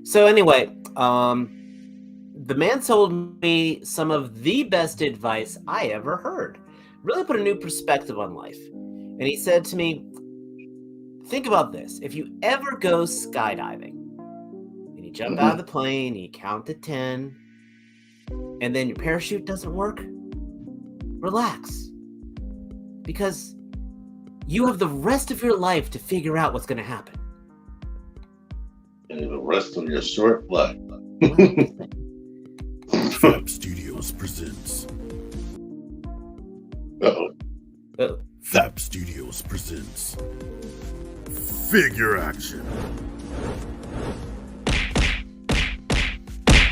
So anyway, the man told me some of the best advice I ever heard. Really put a new perspective on life. And he said to me, think about this. If you ever go skydiving and you jump out of the plane, you count to 10, and then your parachute doesn't work, relax. Because you have the rest of your life to figure out what's going to happen. And the rest of your short life. Fab Studios presents. Fab Studios presents Figure Action.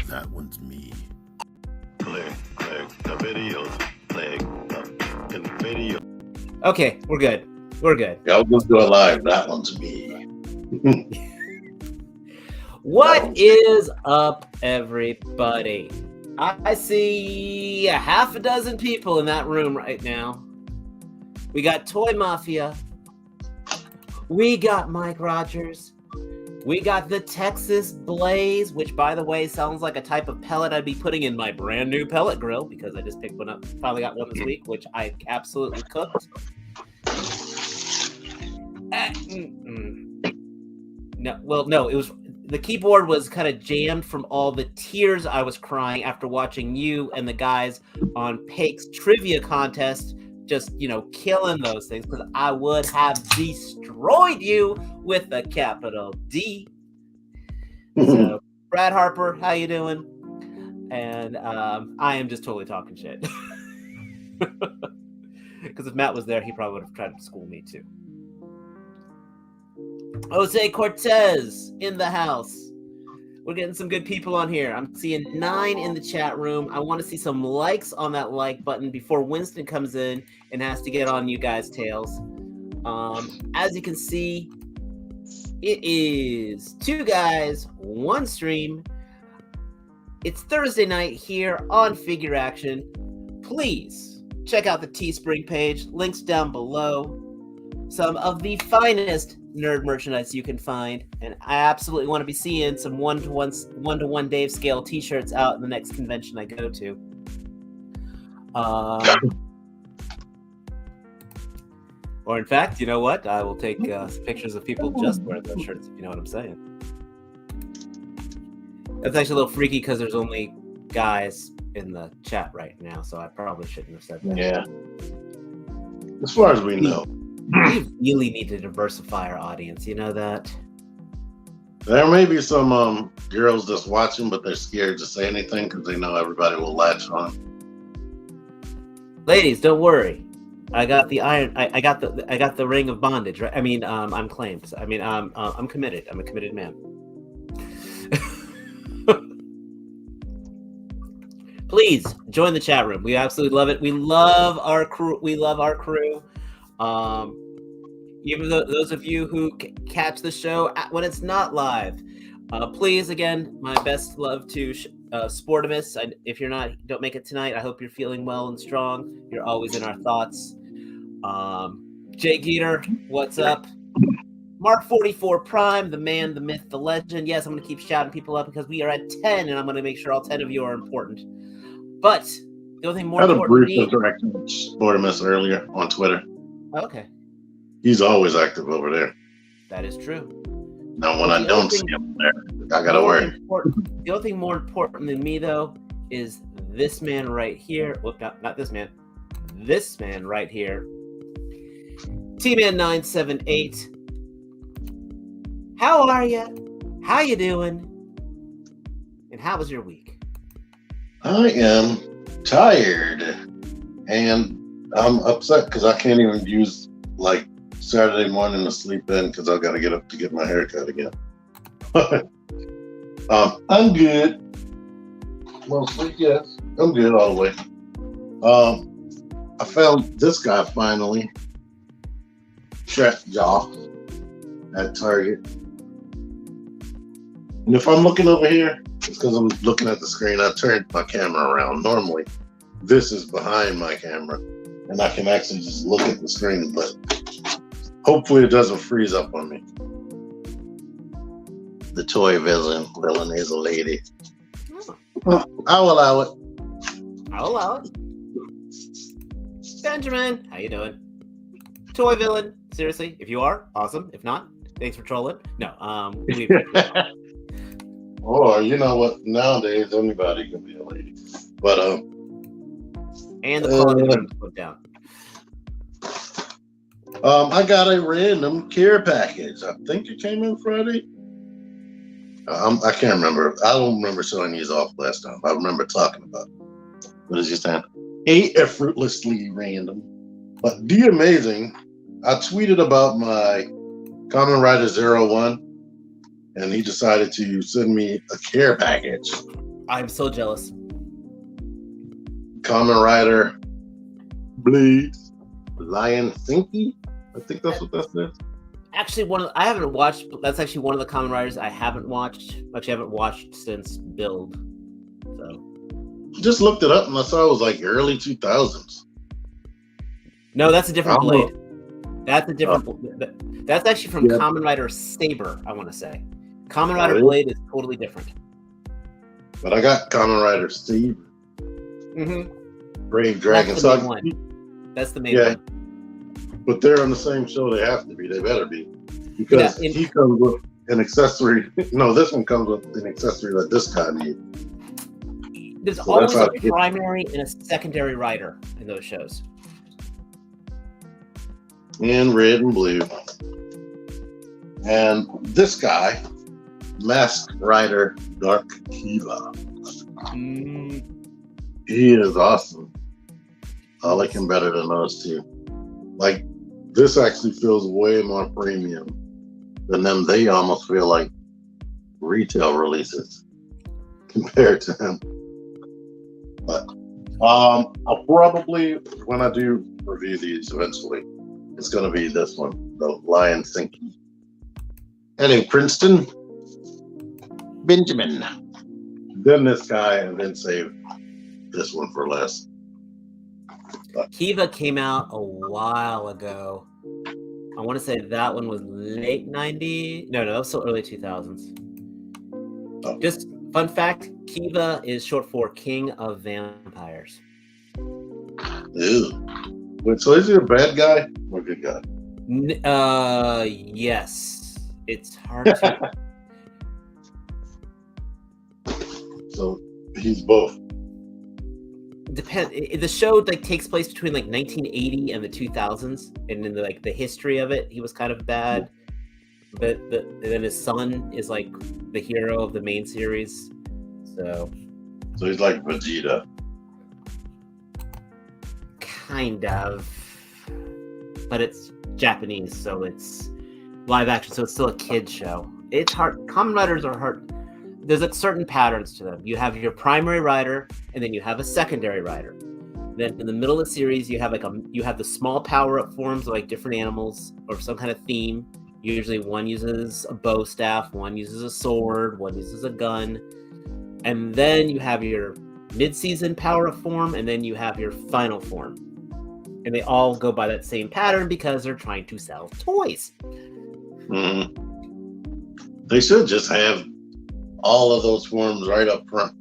That one's me. Click the videos. Click the video. Okay, we're good. We're good. Yeah, I'll just do it live. That one's me. What is up, everybody? I see a half a dozen people in that room right now. We got Toy Mafia. We got Mike Rogers. We got the Texas Blaze, which, by the way, sounds like a type of pellet I'd be putting in my brand new pellet grill because I just picked one up. Finally got one this week, which I absolutely cooked. No, it was the keyboard was kind of jammed from all the tears I was crying after watching you and the guys on Pake's trivia contest just, killing those things, because I would have destroyed you with a capital D. So, Brad Harper, how you doing? And I am just totally talking shit. Because if Matt was there, he probably would have tried to school me too. Jose Cortez in the house. We're getting some good people on here. I'm seeing 9 in the chat room. I want to see some likes on that like button before Winston comes in and has to get on you guys' tails. As you can see, it is 2 guys, 1 stream. It's Thursday night here on Figure Action. Please check out the Teespring page. Links down below. Some of the finest nerd merchandise you can find, and I absolutely want to be seeing some one-to-one Dave scale t-shirts out in the next convention I go to. Or in fact, you know what? I will take some pictures of people just wearing those shirts, if you know what I'm saying. That's actually a little freaky because there's only guys in the chat right now, so I probably shouldn't have said that. Yeah. As far as we know. We really need to diversify our audience. You know that? There may be some girls just watching, but they're scared to say anything because they know everybody will latch on. Ladies, don't worry. I got the iron. I got the ring of bondage. Right? I mean, I'm claimed. I mean, I'm committed. I'm a committed man. Please join the chat room. We absolutely love it. We love our crew. Even those of you who catch the show when it's not live, please, again, my best love to Sportimus. If you're don't make it tonight, I hope you're feeling well and strong. You're always in our thoughts. Jay Geeter, what's up? Mark 44 Prime, the man, the myth, the legend. Yes, I'm going to keep shouting people up because we are at 10, and I'm going to make sure all 10 of you are important. But the only thing more important. I had a brief interaction with Sportimus earlier on Twitter. Okay. He's always active over there. That is true. Now, when I don't see him there, I gotta worry. The only thing more important than me, though, is this man right here. Well, not this man. This man right here. T-Man 978. How are you? How you doing? And how was your week? I am tired, and I'm upset because I can't even use Saturday morning to sleep in because I got to get up to get my hair cut again. I'm good. Mostly, yes. I'm good all the way. I found this guy finally. Chef Jaw at Target. And if I'm looking over here, it's because I'm looking at the screen. I turned my camera around. Normally, this is behind my camera, and I can actually just look at the screen, but hopefully it doesn't freeze up on me. the toy villain is a lady. Oh, I'll allow it. I'll allow it. Benjamin, how you doing? Toy villain. Seriously, if you are, awesome. If not, thanks for trolling. No, we Or you know what? Nowadays anybody can be a lady. But and the quality of them put down. I got a random care package. I think it came in Friday. I can't remember. I don't remember showing these off last time. I remember talking about it. What is he saying? Effortlessly random. But the amazing, I tweeted about my Kamen Rider 01, and he decided to send me a care package. I'm so jealous. Kamen Rider Bleeds Lion Thinky. I think that's what that says. Actually, I haven't watched. That's actually one of the Kamen Riders I haven't watched. Actually, I haven't watched since Build. So Just looked it up and I saw it was like early 2000s. no, that's a different Oh. blade. That's a different. That's actually from Yeah. Kamen Rider Saber. I want to say Kamen Rider Really? Blade is totally different. But I got Kamen Rider Steve, Mm-hmm. Brave Dragon. That's So the main one. That's the main yeah, one. but they're on the same show. They have to be. They better be. Because Yeah, he comes with an accessory. No, this one comes with an accessory that this guy needs. There's So always that's a how- primary and a secondary rider in those shows. In red and blue. And this guy, Masked Rider Dark Kiva. Mm, He is awesome. I like him better than those two. Like, this actually feels way more premium than them. They almost feel like retail releases compared to him. But I'll probably, when I do review these eventually, it's going to be this one, the Lion Thinky. Hello, Princeton. Benjamin. Then this guy, and then save this one for last. Kiva came out a while ago. I want to say that one was late 90s. No, that was still early 2000s. Oh. Just fun fact, Kiva is short for King of Vampires. Ew. Wait, so is he a bad guy or a good guy? Yes. It's hard to... So he's both. The show like takes place between like 1980 and the 2000s, and in the history of it, he was kind of bad. But and then his son is like the hero of the main series. So he's like Vegeta. kind of, but it's Japanese, so it's live action, so it's still a kid's show. It's hard. Kamen Riders are hard. There's like certain patterns to them. You have your primary rider, and then you have a secondary rider. Then in the middle of the series, you have the small power-up forms of like different animals or some kind of theme. Usually one uses a bow staff, one uses a sword, one uses a gun. And then you have your mid-season power-up form, and then you have your final form. And they all go by that same pattern because they're trying to sell toys. Mm-hmm. They should just have all of those forms right up front.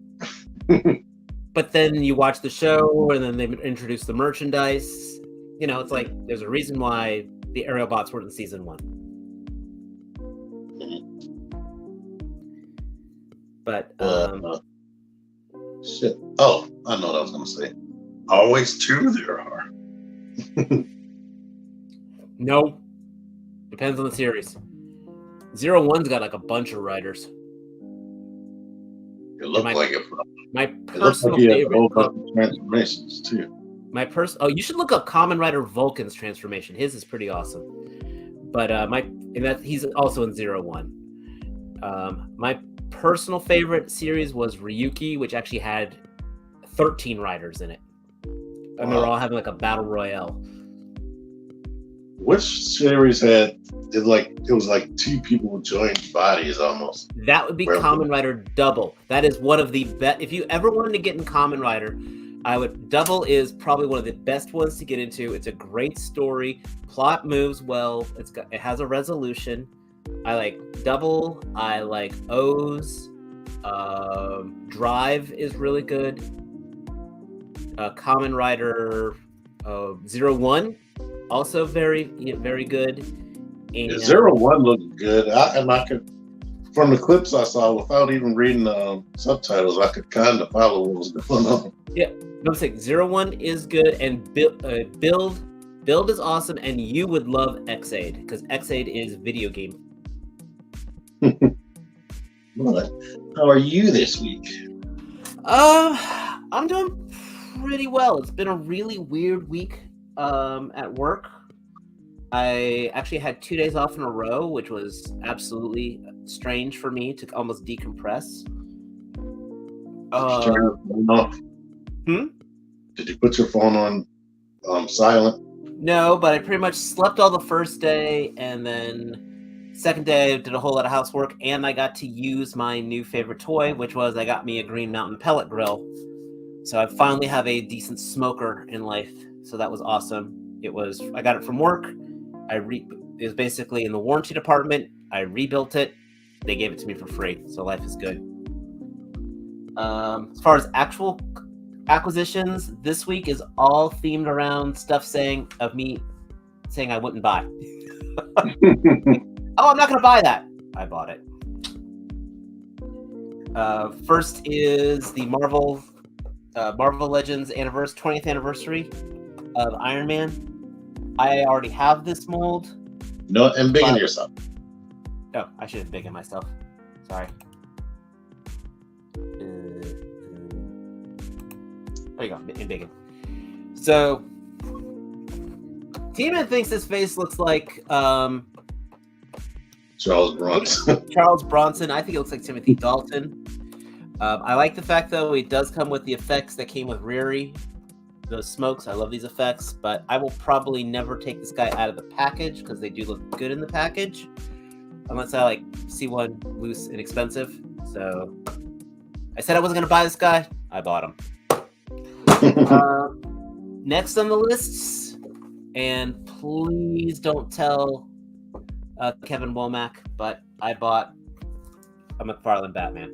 But then you watch the show, and then they introduce the merchandise. You know, it's like there's a reason why the aerial bots were in season 1. But shit. Oh, I know what I was gonna say. Always two there are. no, depends on the series. 01's got like a bunch of writers. It looked like it. My It looks like personal he has a favorite. whole bunch of transformations too. Oh, you should look up Kamen Rider Vulcan's transformation. His is pretty awesome. But he's also in 01. My personal favorite series was Ryuki, which actually had 13 riders in it, and they were all having like a battle royale. Which series had it was like two people with joined bodies almost? That would be Kamen Rider Double. That is one of the best. If you ever wanted to get in Kamen Rider, Double is probably one of the best ones to get into. It's a great story. Plot moves well. It has a resolution. I like double. I like O's. Drive is really good. Common Rider 01, also very good. And 01 looked good. I could, from the clips I saw, without even reading the subtitles, I could kind of follow what was going on. Yeah, I'm saying 01 is good, and build is awesome, and you would love Xaid because Xaid is video game. How are you this week? I'm doing pretty well. It's been a really weird week at work. I actually had 2 days off in a row, which was absolutely strange for me to almost decompress. Did you turn your phone off? Did you put your phone on silent? No, but I pretty much slept all the first day, and then second day I did a whole lot of housework, and I got to use my new favorite toy, which was I got me a Green Mountain pellet grill. So I finally have a decent smoker in life. So that was awesome. I got it from work. It was basically in the warranty department. I rebuilt it. They gave it to me for free. So life is good. As far as actual acquisitions, this week is all themed around stuff of me saying I wouldn't buy. Oh, I'm not going to buy that. I bought it. First is the Marvel Legends 20th anniversary of Iron Man. I already have this mold. No, and big in yourself. Oh, I should have biggened myself. Sorry. There you go, embiggen. So, T-Man thinks his face looks like Charles Bronson. Charles Bronson. I think it looks like Timothy Dalton. I like the fact, though, it does come with the effects that came with Riri. Those smokes, I love these effects, but I will probably never take this guy out of the package because they do look good in the package. Unless I see one loose and expensive. So I said I wasn't going to buy this guy. I bought him. Next on the list, and please don't tell Kevin Womack, but I bought a McFarlane Batman.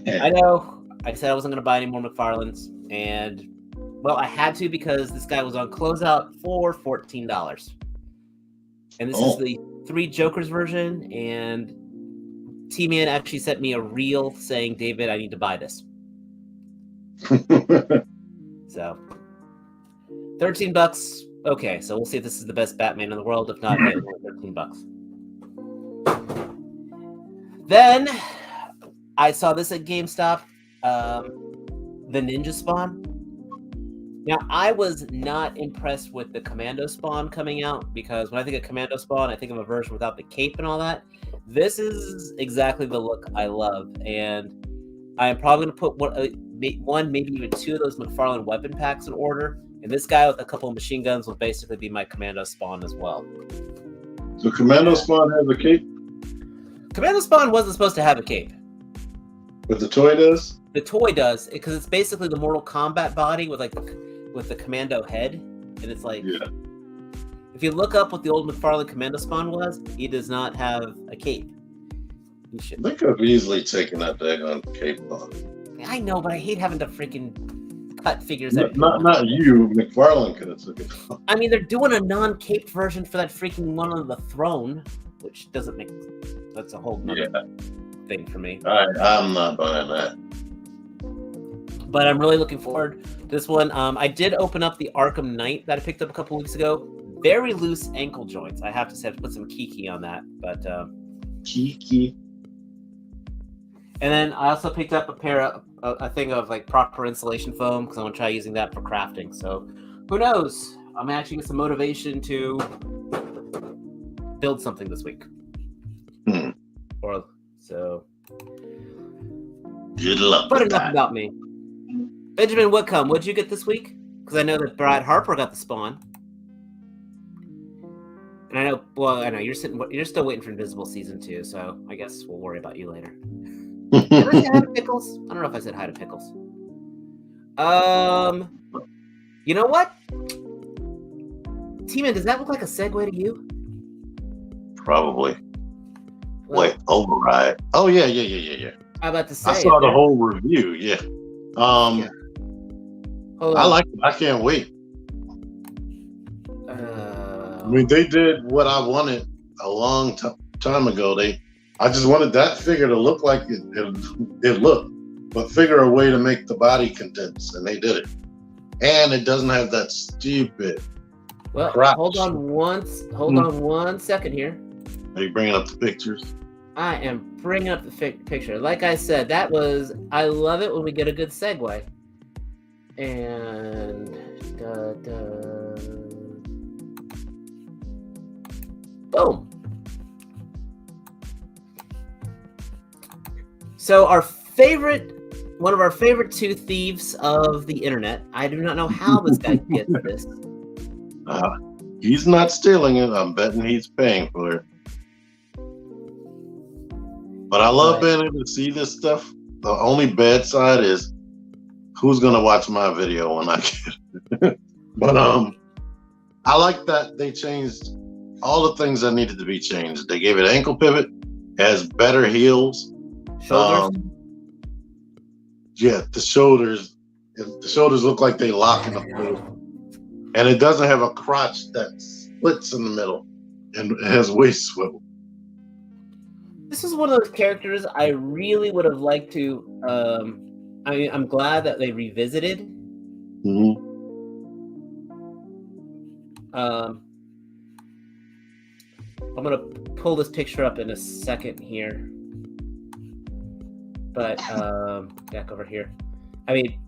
I know I said I wasn't going to buy any more McFarlanes, and well, I had to because this guy was on closeout for $14. And this is the 3 Jokers version, and T-Man actually sent me a reel saying, David, I need to buy this. So, $13. Okay, so we'll see if this is the best Batman in the world. If not, $13. Then, I saw this at GameStop, the Ninja Spawn. Now, I was not impressed with the Commando Spawn coming out because when I think of Commando Spawn, I think of a version without the cape and all that. This is exactly the look I love, and I am probably going to put one, maybe even 2 of those McFarlane weapon packs in order, and this guy with a couple of machine guns will basically be my Commando Spawn as well. So Commando Spawn has a cape? Commando Spawn wasn't supposed to have a cape. But the toy does? The toy does, because it's basically the Mortal Kombat body with the Commando head, and it's if you look up what the old McFarlane Commando Spawn was, he does not have a cape. They could have easily taken that daggone cape off. I know, but I hate having to freaking cut figures out. Not you. McFarlane could have took it off. I mean, they're doing a non-caped version for that freaking one on the throne, which doesn't make. That's a whole nother thing for me. I'm not buying that. But I'm really looking forward to this one. I did open up the Arkham Knight that I picked up a couple weeks ago. Very loose ankle joints. I have to say, I have to put some kiki on that. But kiki. And then I also picked up a thing of proper insulation foam because I want to try using that for crafting. So who knows? I'm actually get some motivation to build something this week. Good luck. But enough about me. Benjamin Whitcomb, what'd you get this week? Because I know that Brad Harper got the Spawn. And I know you're still waiting for Invisible Season 2, so I guess we'll worry about you later. Did I say hi to Pickles? I don't know if I said hi to Pickles. You know what? T-Man, does that look like a segue to you? Probably. Well, Wait, override. Oh yeah. I'm about to say. I saw the whole review. Yeah. Yeah. Hold I on. like it. I can't wait. Uh, I mean, they did what I wanted a long time ago. I just wanted that figure to look like it looked, but figure a way to make the body condense, and they did it. And it doesn't have that stupid. well, crotch. hold on one second here. Are you bringing up the pictures? I am bringing up the picture. Like I said, I love it when we get a good segue. And boom. So one of our favorite two thieves of the internet. I do not know how this guy gets this. He's not stealing it. I'm betting he's paying for it. But I love being able to see this stuff. The only bad side is who's gonna watch my video when I get it. But I like that they changed all the things that needed to be changed. They gave it ankle pivot, has better heels. Shoulders. Yeah, the shoulders look like they lock in the place. And it doesn't have a crotch that splits in the middle, and it has waist swivel. This is one of those characters I really would have liked to. I'm glad that they revisited. Mm-hmm. I'm gonna pull this picture up in a second here, but back over here. I mean,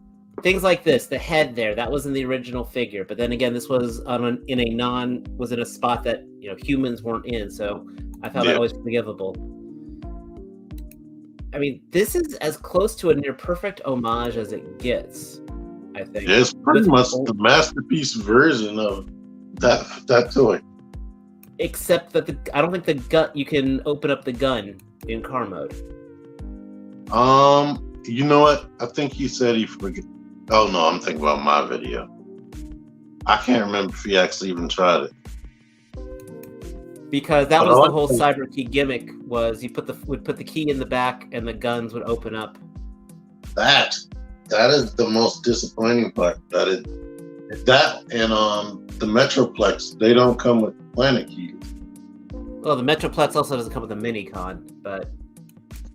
things like this, the head there, that was in the original figure, but then again, this was in a spot that humans weren't in, so I found that always forgivable. I mean, this is as close to a near perfect homage as it gets, I think. Yeah, it's pretty much the masterpiece version of that toy. Except that I don't think you can open up the gun in car mode. You know what? I think he said he forget. Oh no, I'm thinking about my video. I can't remember if he actually even tried it. Because that was the whole cyber key gimmick, was you would put the key in the back and the guns would open up. That is the most disappointing part. That and the Metroplex, they don't come with planet keys. Well, the Metroplex also doesn't come with a mini-con, but...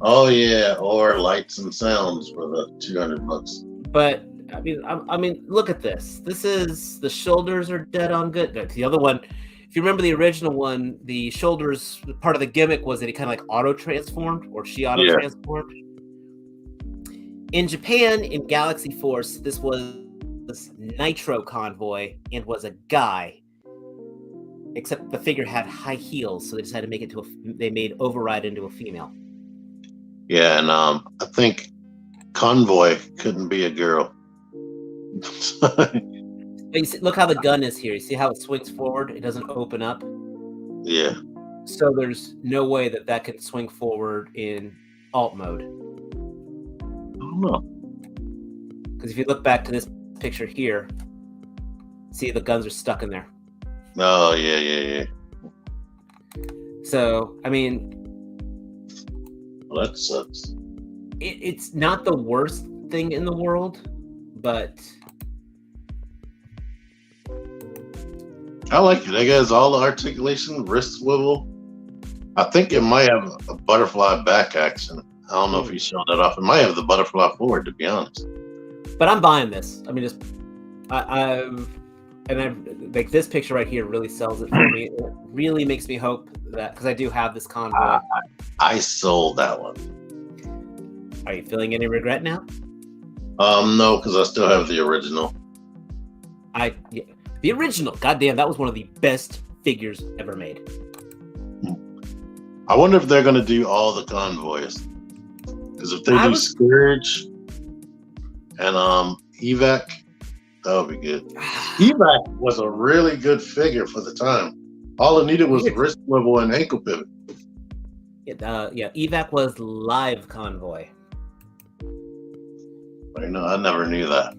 Oh yeah, or lights and sounds for the $200. But I mean, look at this. The shoulders are dead on good. The other one, if you remember the original one, the shoulders, part of the gimmick was that he kind of like auto-transformed, or she auto-transformed. Yeah. In Japan, in Galaxy Force, this was this Nitro Convoy and was a guy. Except the figure had high heels, so they decided to make it they made Override into a female. Yeah, and I think Convoy couldn't be a girl. Look how the gun is here. You see how it swings forward? It doesn't open up. Yeah. So there's no way that can swing forward in alt mode. I don't know. Because if you look back to this picture here, see the guns are stuck in there. Oh, yeah. So, I mean... Well, that sucks. It's not the worst thing in the world, but... I like it. It has all the articulation, wrist swivel. I think it might have a butterfly back action. I don't know if he showed that off. It might have the butterfly forward, to be honest. But I'm buying this. I mean, like this picture right here really sells it for me. It really makes me hope that, because I do have this Convoy. I sold that one. Are you feeling any regret now? No, because I still have the original. The original. Goddamn, that was one of the best figures ever made. I wonder if they're going to do all the Convoys. Because if they do Scourge and Evac, that would be good. Evac was a really good figure for the time. All it needed was wrist swivel and ankle pivot. Evac was live Convoy. I know, I never knew that.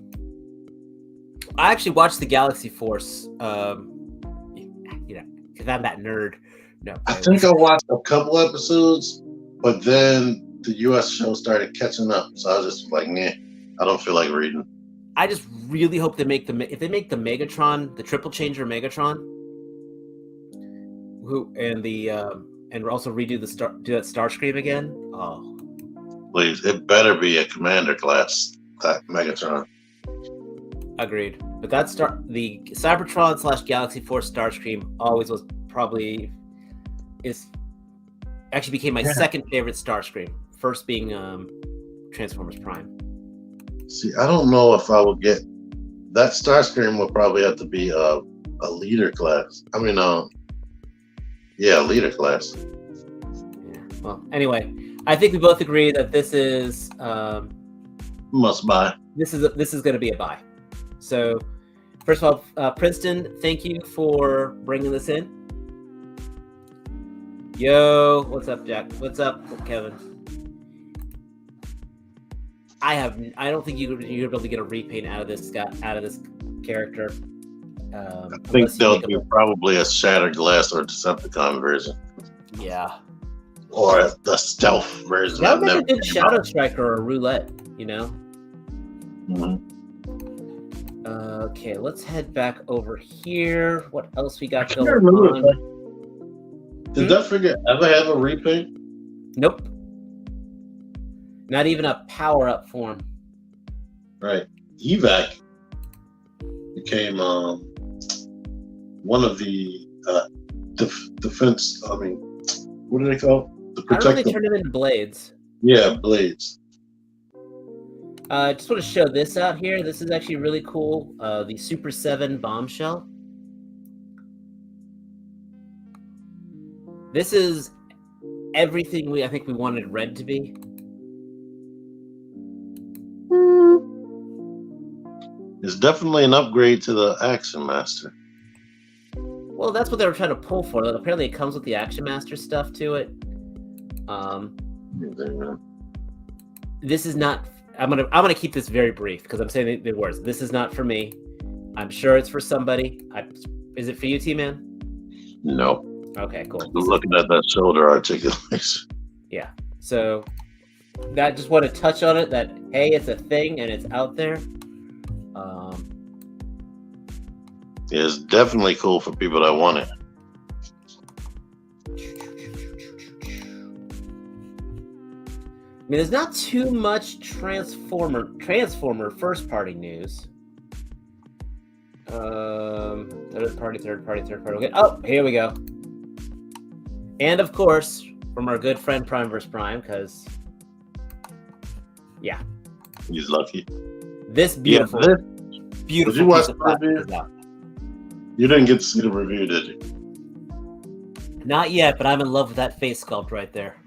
I actually watched the Galaxy Force, because I'm that nerd, No. I think I watched a couple episodes, but then the U.S. show started catching up, so I was just like, nah, I don't feel like reading. I just really hope they make if they make the Megatron, the triple changer Megatron, and also redo do that Starscream again. Oh, Please, it better be a Commander class that Megatron. agreed. But the Cybertron / Galaxy Force Starscream always was actually became my second favorite Starscream. First being Transformers Prime. See, I don't know if I would get that. Starscream would probably have to be a leader class. I mean, leader class. Yeah. Well, anyway, I think we both agree that this is Must buy. This is going to be a buy. So, first of all, Princeton, thank you for bringing this in. Yo, what's up, Jack? What's up, Kevin? I don't think you're able to get a repaint out of this character. I think they'll do probably a Shattered Glass or Decepticon version. Yeah. Or the stealth version. That would make a good Shadow Striker or a Roulette, you know? Mm-hmm. Okay, let's head back over here. What else we got going on? Did that figure ever have a repaint? Nope. Not even a power-up form. Right. Evac became one of the defense. I mean, what do they call it? The I don't know protective. if they turned them into blades. Yeah, blades. I just want to show this out here. This is actually really cool. The Super 7 bombshell. This is everything I think we wanted Red to be. It's definitely an upgrade to the Action Master. Well, that's what they were trying to pull for. Apparently, it comes with the Action Master stuff to it. This is not. I'm gonna keep this very brief because I'm saying the words. This is not for me. I'm sure it's for somebody. Is it for you, T-Man? No. Okay, cool. I'm looking at that shoulder articulation. Yeah. So that just want to touch on it. That hey, it's a thing and it's out there. Yeah, it's definitely cool for people that want it. I mean, there's not too much Transformer first party news. Third party. Okay. Oh, here we go. And of course, from our good friend Prime vs. Prime, because yeah, He's lucky. this beautiful, beautiful. Did you watch piece of the plastic review? is out. You didn't get to see the review, did you? Not yet, but I'm in love with that face sculpt right there.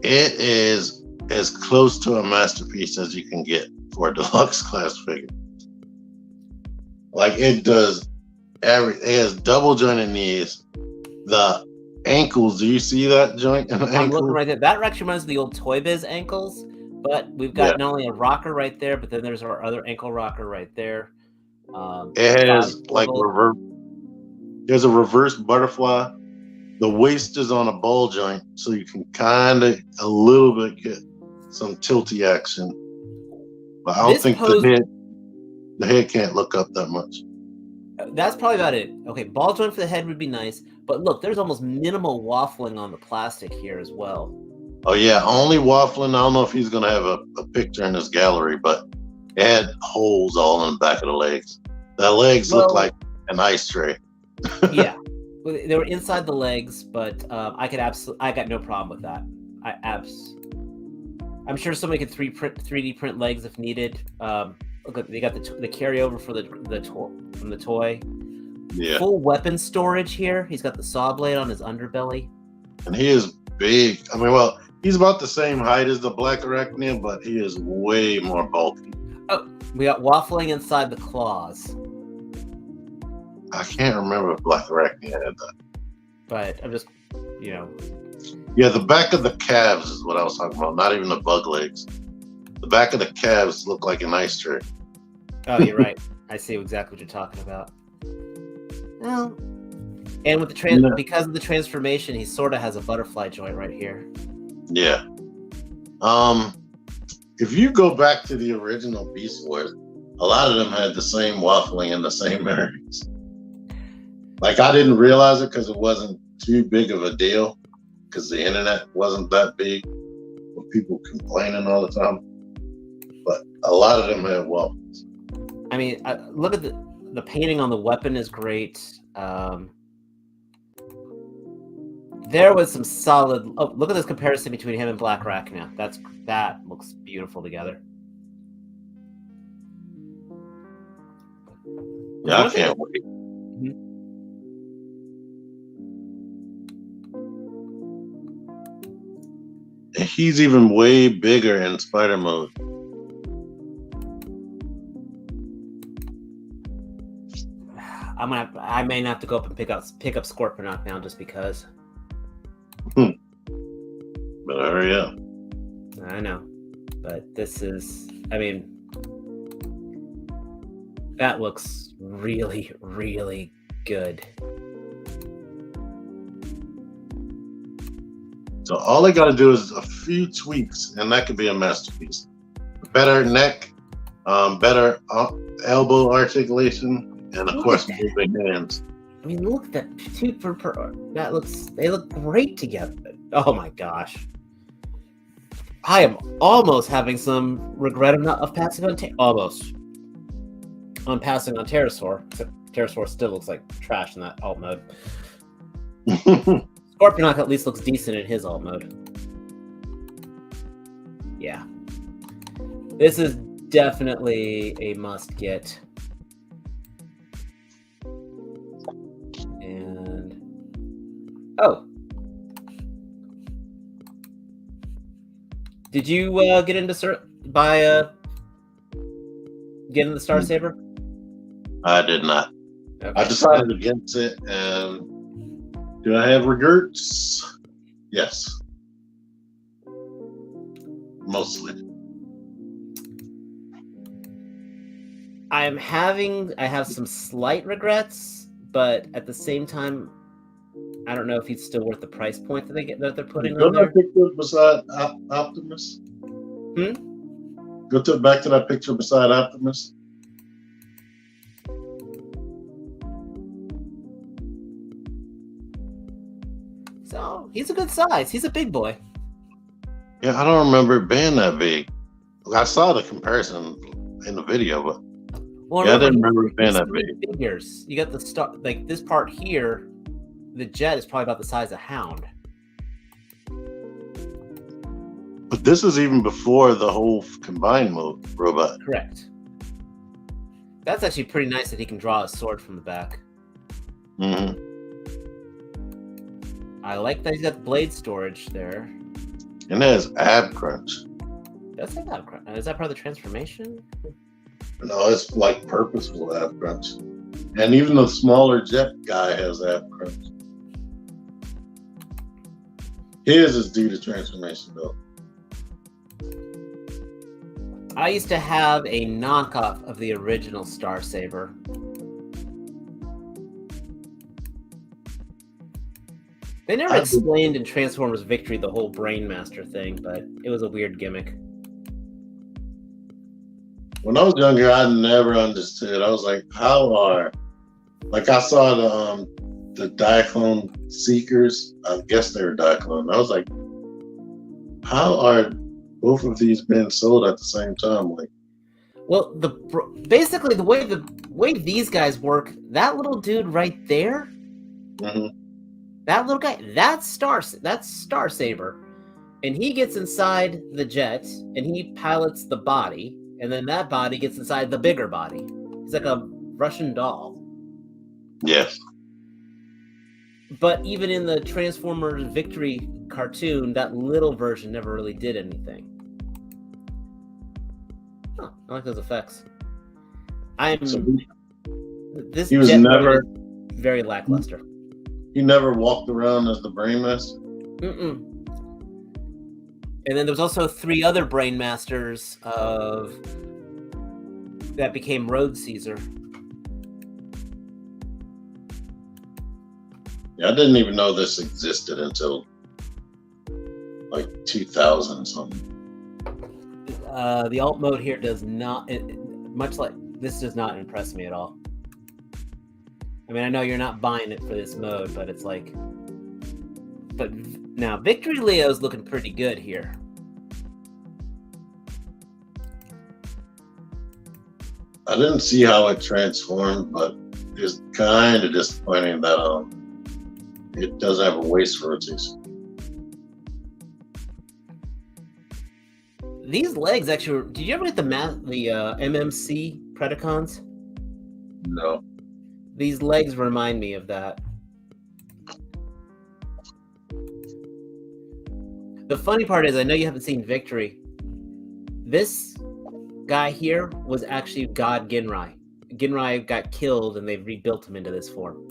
It is as close to a masterpiece as you can get for a deluxe class figure. Like it does it has double jointed knees. The ankles, do you see that joint in the I'm ankle? looking right there. That actually reminds me of the old Toy Biz ankles, but we've got not only a rocker right there, but then there's our other ankle rocker right there. It has like there's a reverse butterfly. The waist is on a ball joint, so you can kind of a little bit get some tilty action. But I don't think the head can't look up that much. That's probably about it. Okay, ball joint for the head would be nice, but look, there's almost minimal waffling on the plastic here as well. Oh yeah, only waffling. I don't know if he's gonna have a picture in his gallery, but it had holes all in the back of the legs. The legs look like an ice tray. Yeah, they were inside the legs, but I got no problem with that. I'm sure somebody could 3D print legs if needed. Look, they got the carryover for from the toy. Yeah. Full weapon storage here. He's got the saw blade on his underbelly. And he is big. I mean, well, he's about the same height as the Black Arachnian, but he is way more bulky. Oh, we got waffling inside the claws. I can't remember if Black Arachnian had that. But I'm just, Yeah, the back of the calves is what I was talking about, not even the bug legs. The back of the calves look like an ice tray. Oh, you're right. I see exactly what you're talking about. Well, And with the because of the transformation, he sort of has a butterfly joint right here. Yeah. If you go back to the original Beast Wars, a lot of them had the same waffling in the same areas. Like, I didn't realize it because it wasn't too big of a deal, because the internet wasn't that big with people complaining all the time. But a lot of them had waffles. I mean, look at the painting on the weapon is great. There was some solid. Oh, look at this comparison between him and Black Rachnia. That looks beautiful together. Yeah, I can't wait. And he's even way bigger in spider mode. I may have to go up and pick up Scorponok now just because. Better hurry up. I know, but this is. I mean, that looks really, really good. So all they got to do is a few tweaks, and that could be a masterpiece. Better neck, better elbow articulation, and of course, big hands. I mean, look at that two per. They look great together. Oh my gosh. I am almost having some regret of passing on passing on Pterosaur. Except Pterosaur still looks like trash in that alt mode. Scorponok at least looks decent in his alt mode. Yeah. This is definitely a must get. And oh. Did you get into the Star Saber? I did not. Okay. I decided against it, and do I have regrets? Yes. Mostly. I have some slight regrets, but at the same time, I don't know if he's still worth the price point that they're putting on there. Go to that picture beside Optimus. Go back to that picture beside Optimus. So he's a good size. He's a big boy. Yeah, I don't remember it being that big. I saw the comparison in the video, but I didn't remember it being that big. Figures. You got the star, like this part here. The jet is probably about the size of Hound. But this is even before the whole combined mode robot. Correct. That's actually pretty nice that he can draw a sword from the back. Mm-hmm. I like that he's got blade storage there. And there's ab crunch. Does have ab crunch? Is that part of the transformation? No, it's like purposeful ab crunch. And even the smaller jet guy has ab crunch. His is due to transformation, though. I used to have a knockoff of the original Star Saber. They never explained in Transformers Victory the whole Brainmaster thing, but it was a weird gimmick. When I was younger, I never understood. I was like, how are... Like, I saw the Diaclone Seekers. I guess they were Diaclone. I was like, how are both of these being sold at the same time? Like, well, basically the way these guys work, that little dude right there, that little guy, that's Star Saber, and he gets inside the jet and he pilots the body, and then that body gets inside the bigger body. He's like a Russian doll. Yes. But even in the Transformers Victory cartoon, that little version never really did anything. Oh, I like those effects. This he was jet never very lackluster. He never walked around as the Brainmaster. And then there was also 3 other Brainmasters that became Road Caesar. Yeah, I didn't even know this existed until like 2000 something. The alt mode here does not, much like this, does not impress me at all. I mean, I know you're not buying it for this mode, but it's like, but now Victory Leo's looking pretty good here. I didn't see how it transformed, but it's kind of disappointing that it doesn't have a waist rotation. These legs actually, did you ever get the MMC Predacons? No. These legs remind me of that. The funny part is, I know you haven't seen Victory. This guy here was actually God Ginrai. Ginrai got killed and they've rebuilt him into this form.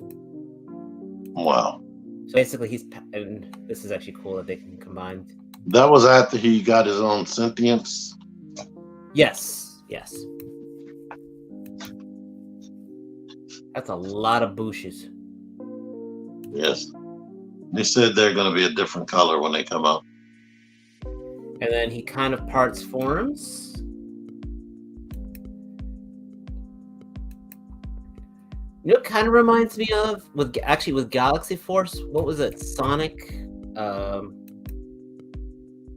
Wow. So basically and this is actually cool that they can combine. That was after he got his own sentience? Yes. That's a lot of bushes. Yes. They said they're going to be a different color when they come out. And then he kind of parts forms. You know, it kind of reminds me of with Galaxy Force. What was it? Sonic.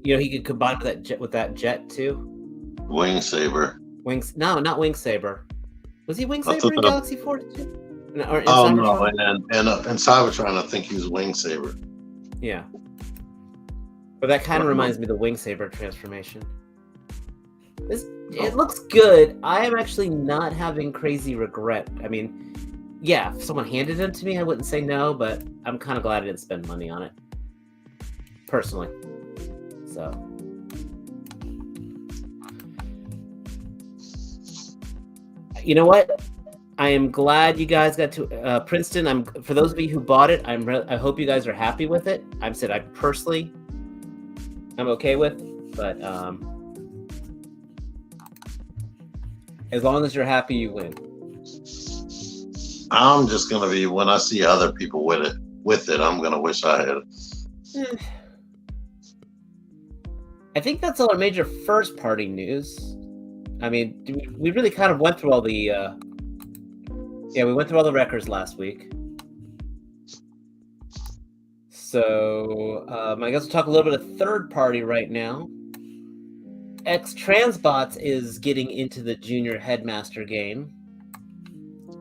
He could combine with that jet too. Wing Saber. No, not Wing Saber. Was he Wing Saber in Galaxy Force too? Or in Cybertron? No, and Cybertron, I think he was Wing Saber. Yeah. But that kind of reminds me of the Wing Saber transformation. It looks good. I am actually not having crazy regret. I mean, yeah, if someone handed it to me, I wouldn't say no, but I'm kind of glad I didn't spend money on it. Personally. So. You know what? I am glad you guys got to Princeton. For those of you who bought it, I hope you guys are happy with it. I'm okay with, but as long as you're happy, you win. I'm just gonna be, when I see other people with it, I'm gonna wish I had it. I think that's all our major first party news. I mean, we really kind of went through all the we went through all the records last week. So I guess we'll talk a little bit of third party right now. ExtraZero is getting into the junior headmaster game.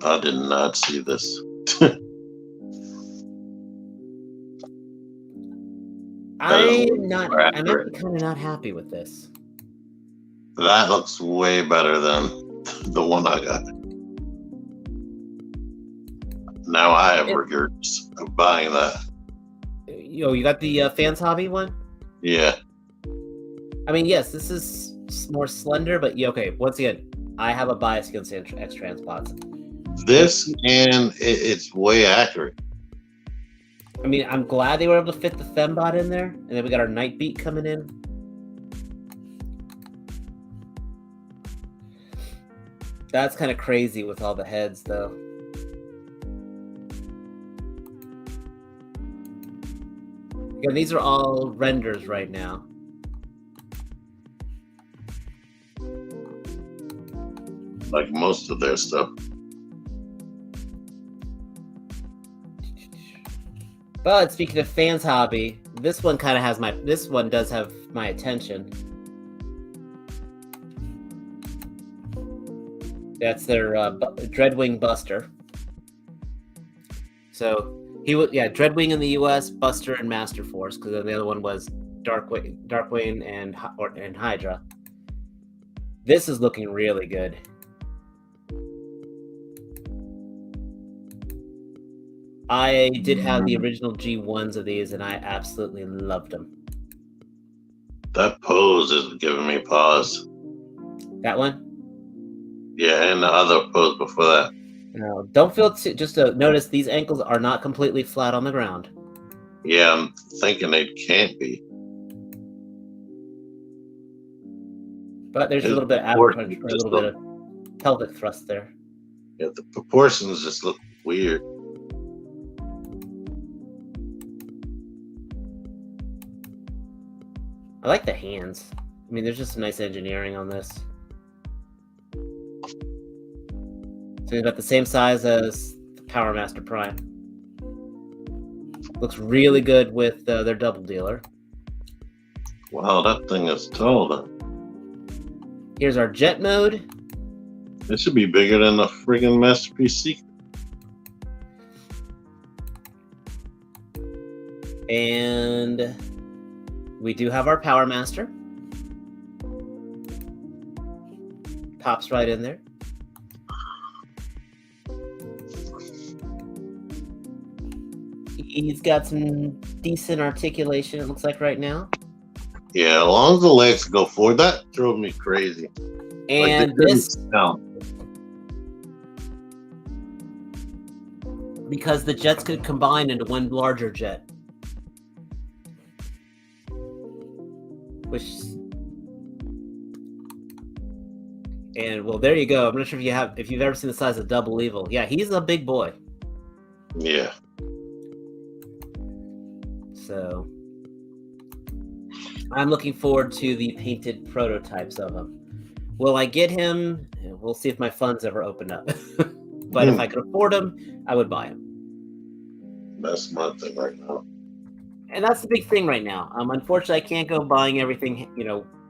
I did not see this. I'm actually kind of not happy with this. That looks way better than the one I got. Now I have regrets of buying that. You got the Fans Hobby one? Yeah. I mean, yes, this is more slender, but okay, once again, I have a bias against ExtraZero. This, and it's way accurate. I mean, I'm glad they were able to fit the Fembot in there, and then we got our Nightbeat coming in. That's kind of crazy with all the heads, though. Again, these are all renders right now. Like most of their stuff. But speaking of Fans Hobby, this one does have my attention. That's their Dreadwing Buster. So Dreadwing in the US, Buster and Master Force, because the other one was Darkwing and Hydra. This is looking really good. I did have the original G1s of these, and I absolutely loved them. That pose is giving me pause. That one? Yeah, and the other pose before that. No, don't feel just to notice these ankles are not completely flat on the ground. Yeah, I'm thinking they can't be. But there's a little bit of pelvic thrust there. Yeah, the proportions just look weird. I like the hands. I mean, there's just nice engineering on this. So it's about the same size as the Power Master Prime. Looks really good with their double dealer. Wow, that thing is tall. Then. Here's our jet mode. It should be bigger than the friggin' Masterpiece Secret. And we do have our Power Master. Pops right in there. He's got some decent articulation, it looks like right now. Yeah, as long as the legs go forward, that drove me crazy. And like this, no. because the jets could combine into one larger jet. Which, and well, there you go. I'm not sure if you've ever seen the size of Double Evil. Yeah, he's a big boy. Yeah. So I'm looking forward to the painted prototypes of him. Will I get him? We'll see if my funds ever open up. But if I could afford him, I would buy him. That's my thing right now. And that's the big thing right now. Unfortunately, I can't go buying everything,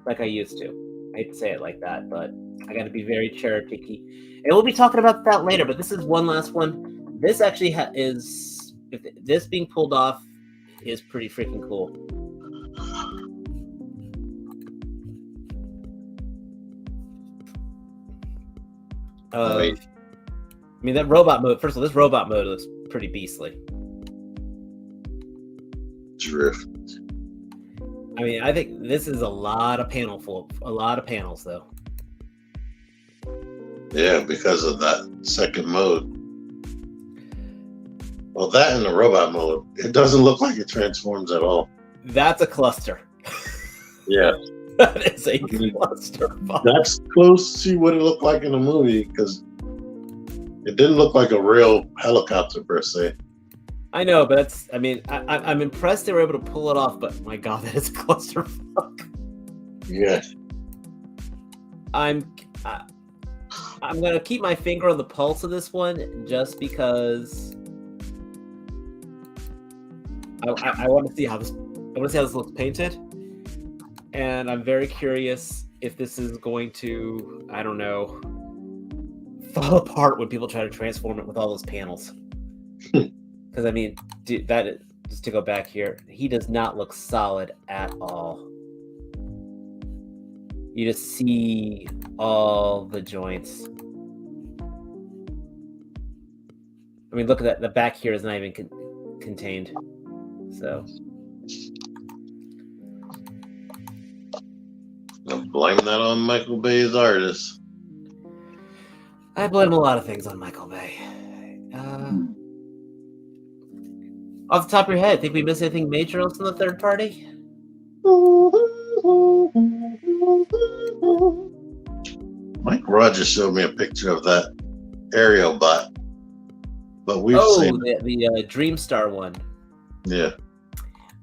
like I used to. I hate to say it like that, but I got to be very cherry picky. And we'll be talking about that later, but this is one last one. This actually is, this being pulled off is pretty freaking cool. I mean, that robot mode, first of all, this robot mode looks pretty beastly. Drift. I mean, I think this is a lot of panels, though. Yeah, because of that second mode. Well, that and the robot mode, it doesn't look like it transforms at all. That's a cluster. Yeah. That is a cluster. That's close to what it looked like in the movie, because it didn't look like a real helicopter per se. I know, but I'm impressed they were able to pull it off, but my God, that is a clusterfuck. Yeah. I'm gonna keep my finger on the pulse of this one just because I want to see how this looks painted, and I'm very curious if this is going to, I don't know, fall apart when people try to transform it with all those panels. Because I mean, dude, just to go back here, he does not look solid at all. You just see all the joints. I mean, look at that. The back here is not even contained. So. I blame that on Michael Bay's artist. I blame a lot of things on Michael Bay. Off the top of your head, think we missed anything major else in the third party? Mike Rogers showed me a picture of that aerial bot, but we've seen the Dreamstar one. Yeah.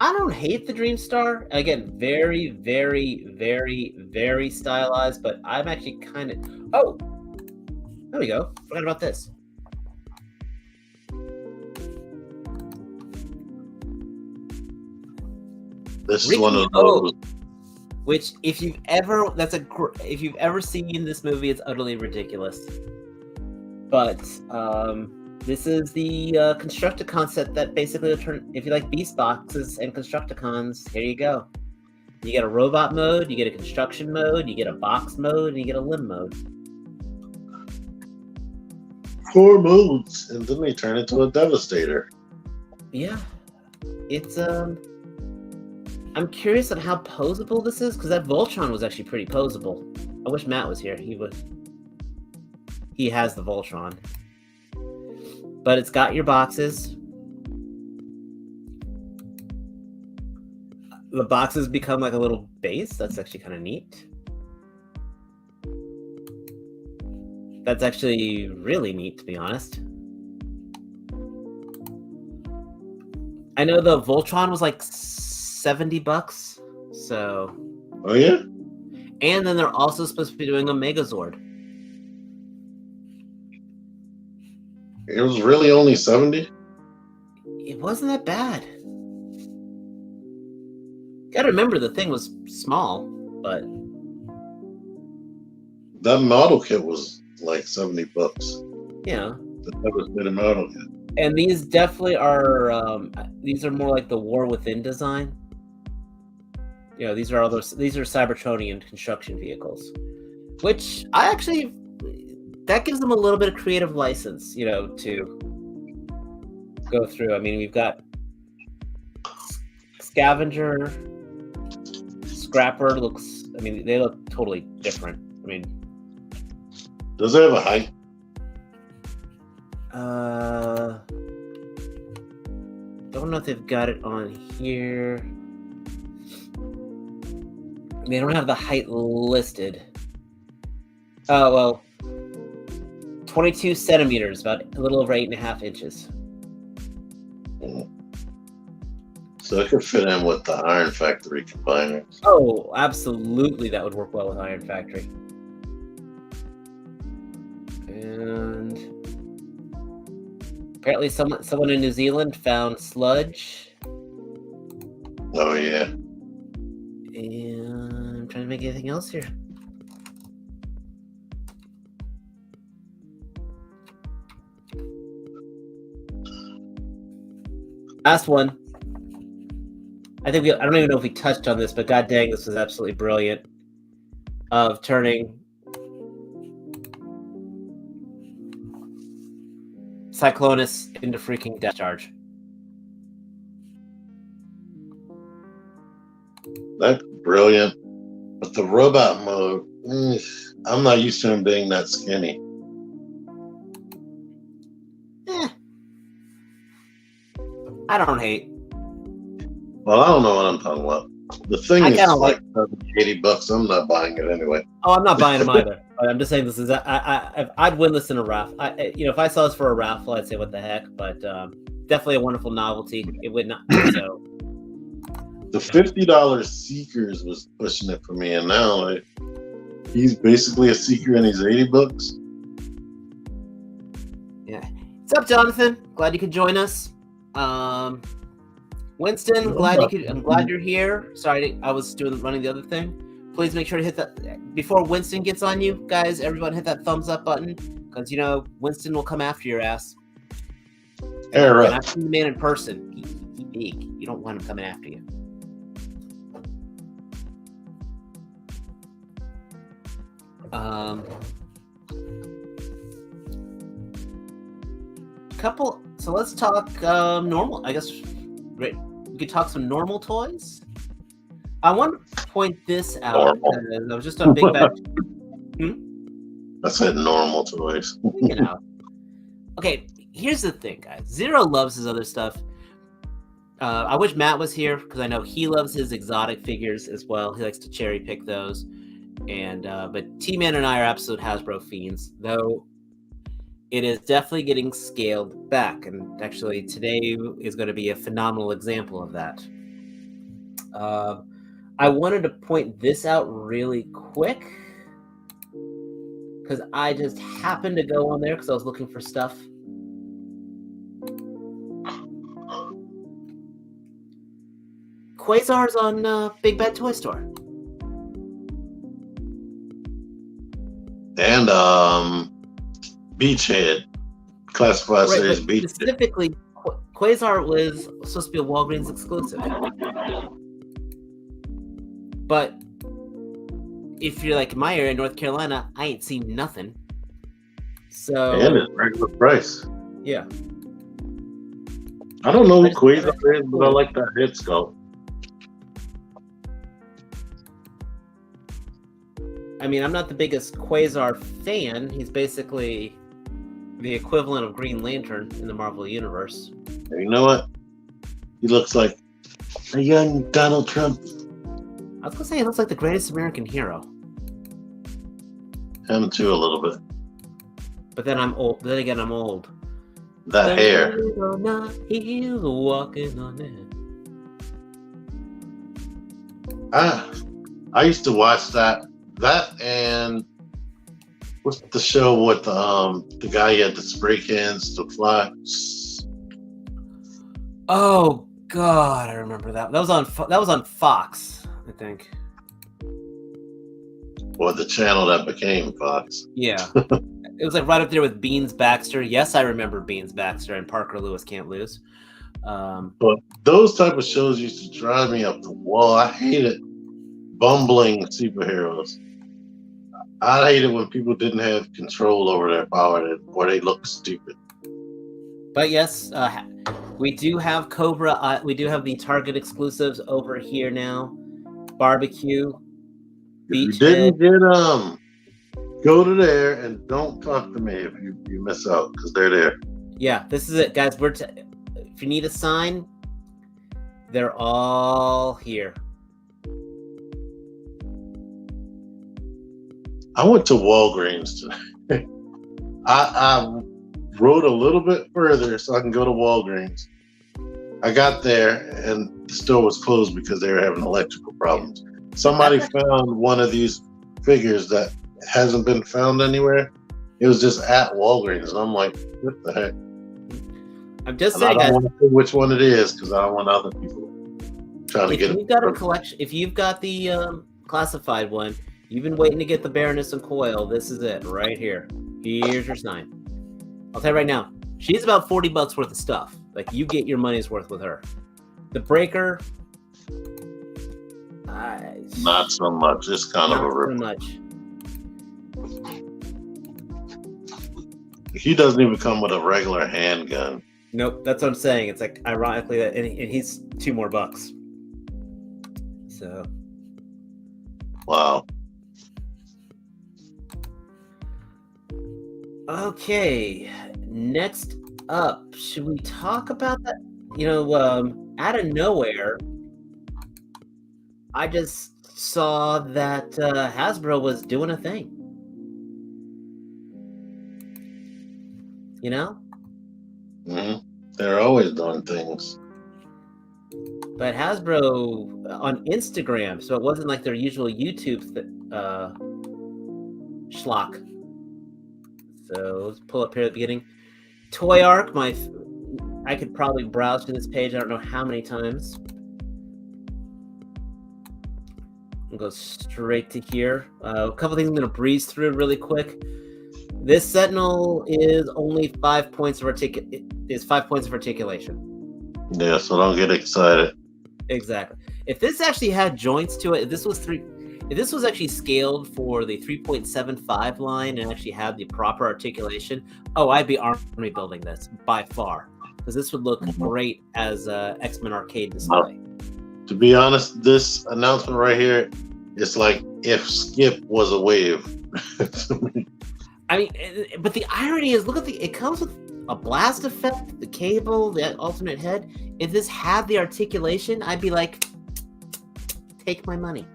I don't hate the Dreamstar. Again, very, very, very, very stylized, but I'm actually kind of... Oh! There we go. Forgot about this. This is one of those. Which, if you've ever seen this movie, it's utterly ridiculous. But this is the Constructicon set that basically will turn. If you like Beast Boxes and Constructicons, here you go. You get a robot mode, you get a construction mode, you get a box mode, and you get a limb mode. 4 modes, and then they turn into a Devastator. Yeah, it's I'm curious on how posable this is, because that Voltron was actually pretty posable. I wish Matt was here. He has the Voltron. But it's got your boxes. The boxes become like a little base. That's actually kind of neat. That's actually really neat, to be honest. I know the Voltron was like $70, So. Oh yeah. And then they're also supposed to be doing a Megazord. It was really only 70. It wasn't that bad. Gotta remember the thing was small, but That model kit was like $70. yeah. The devastated model kit. And these definitely are. These are more like the War Within design. You know, these are Cybertronian construction vehicles, which that gives them a little bit of creative license, you know, to go through. I mean, we've got Scavenger, Scrapper they look totally different. I mean, does it have a height? Don't know if they've got it on here. They don't have the height listed. Oh, well, 22 centimeters, about a little over 8.5 inches. So it could fit in with the Iron Factory combiners. Oh, absolutely, that would work well with Iron Factory. And apparently someone in New Zealand found sludge. Oh yeah. And I'm trying to make anything else here. Last one. I don't even know if we touched on this, but god dang, this was absolutely brilliant. Of turning Cyclonus into freaking Death Charge. That's brilliant. But the robot mode, I'm not used to him being that skinny. I don't hate. Well, I don't know what I'm talking about. The thing is like $80. I'm not buying it anyway. Oh, I'm not buying them either. I'm just saying this is. I'd win this in a raffle. If I saw this for a raffle, I'd say what the heck. But definitely a wonderful novelty. It would not. So the $50 Seekers was pushing it for me, and now he's basically a Seeker, and he's $80. Yeah. What's up, Jonathan? Glad you could join us. Winston, I'm glad you're here. Sorry, I was running the other thing. Please make sure to hit that before Winston gets on you, guys. Everyone hit that thumbs up button because Winston will come after your ass. Yeah, right. And I've seen the man in person. He big. You don't want him coming after you. So let's talk normal. I guess we could talk some normal toys. I want to point this out because I was just on Big Bad. I said normal toys. Okay, here's the thing, guys. Zero loves his other stuff. I wish Matt was here because I know he loves his exotic figures as well. He likes to cherry pick those. And but T-Man and I are absolute Hasbro fiends, though it is definitely getting scaled back. And actually, today is going to be a phenomenal example of that. I wanted to point this out really quick because I just happened to go on there because I was looking for stuff. Quasar's on Big Bad Toy Store. And Beachhead, classified series Beachhead. Specifically, Quasar was supposed to be a Walgreens exclusive. But if you're like in my area, North Carolina, I ain't seen nothing. So and it's regular price. Yeah. I don't know who Quasar is, but I like that head sculpt. I mean, I'm not the biggest Quasar fan. He's basically the equivalent of Green Lantern in the Marvel Universe. And you know what? He looks like a young Donald Trump. I was gonna say he looks like the greatest American hero. Him too, a little bit. But then I'm old. Then again, I'm old. That hair. He's walking on it. I used to watch that and what's the show with the guy who had the spray cans to fly? Oh God, I remember that. That was on Fox, I think. Or the channel that became Fox. Yeah. It was like right up there with Beans Baxter. Yes, I remember Beans Baxter and Parker Lewis Can't Lose. But those type of shows used to drive me up the wall. I hated bumbling superheroes. I hated when people didn't have control over their power or they looked stupid. But yes, we do have Cobra. We do have the Target exclusives over here now. Barbecue. If you didn't get go to there and don't talk to me if you miss out because they're there. Yeah, this is it, guys. If you need a sign, they're all here. I went to Walgreens today. I rode a little bit further so I can go to Walgreens. I got there and the store was closed because they were having electrical problems. Somebody found one of these figures that hasn't been found anywhere. It was just at Walgreens. And I'm like, what the heck? I'm just and saying, I don't want to say which one it is because I don't want other people trying to get it. If you've got a collection, if you've got the classified one, you've been waiting to get the Baroness and Coil. This is it right here. Here's your sign. I'll tell you right now, she's about $40 worth of stuff. Like, you get your money's worth with her. The Breaker, not so much. It's kind of a rip. Not so much. He doesn't even come with a regular handgun. Nope, that's what I'm saying. It's like, ironically, that, and he's $2 more. So, wow. Okay, next up, should we talk about that? You know, out of nowhere, I just saw that Hasbro was doing a thing. You know? Mm-hmm. They're always doing things. But Hasbro on Instagram, so it wasn't like their usual YouTube schlock. So let's pull up here at the beginning. Toy Arc, I could probably browse through this page. I don't know how many times. I'll go straight to here. A couple things I'm going to breeze through really quick. This Sentinel is only 5 points of articulation. Yeah, so don't get excited. Exactly. If this actually had joints to it, if this was actually scaled for the 3.75 line and actually had the proper articulation, I'd be army building this by far, because this would look great as a X-Men arcade display. To be honest, this announcement right here is like if Skip was a wave. I mean, but the irony is, it comes with a blast effect, the cable, the alternate head. If this had the articulation, I'd be like, take my money.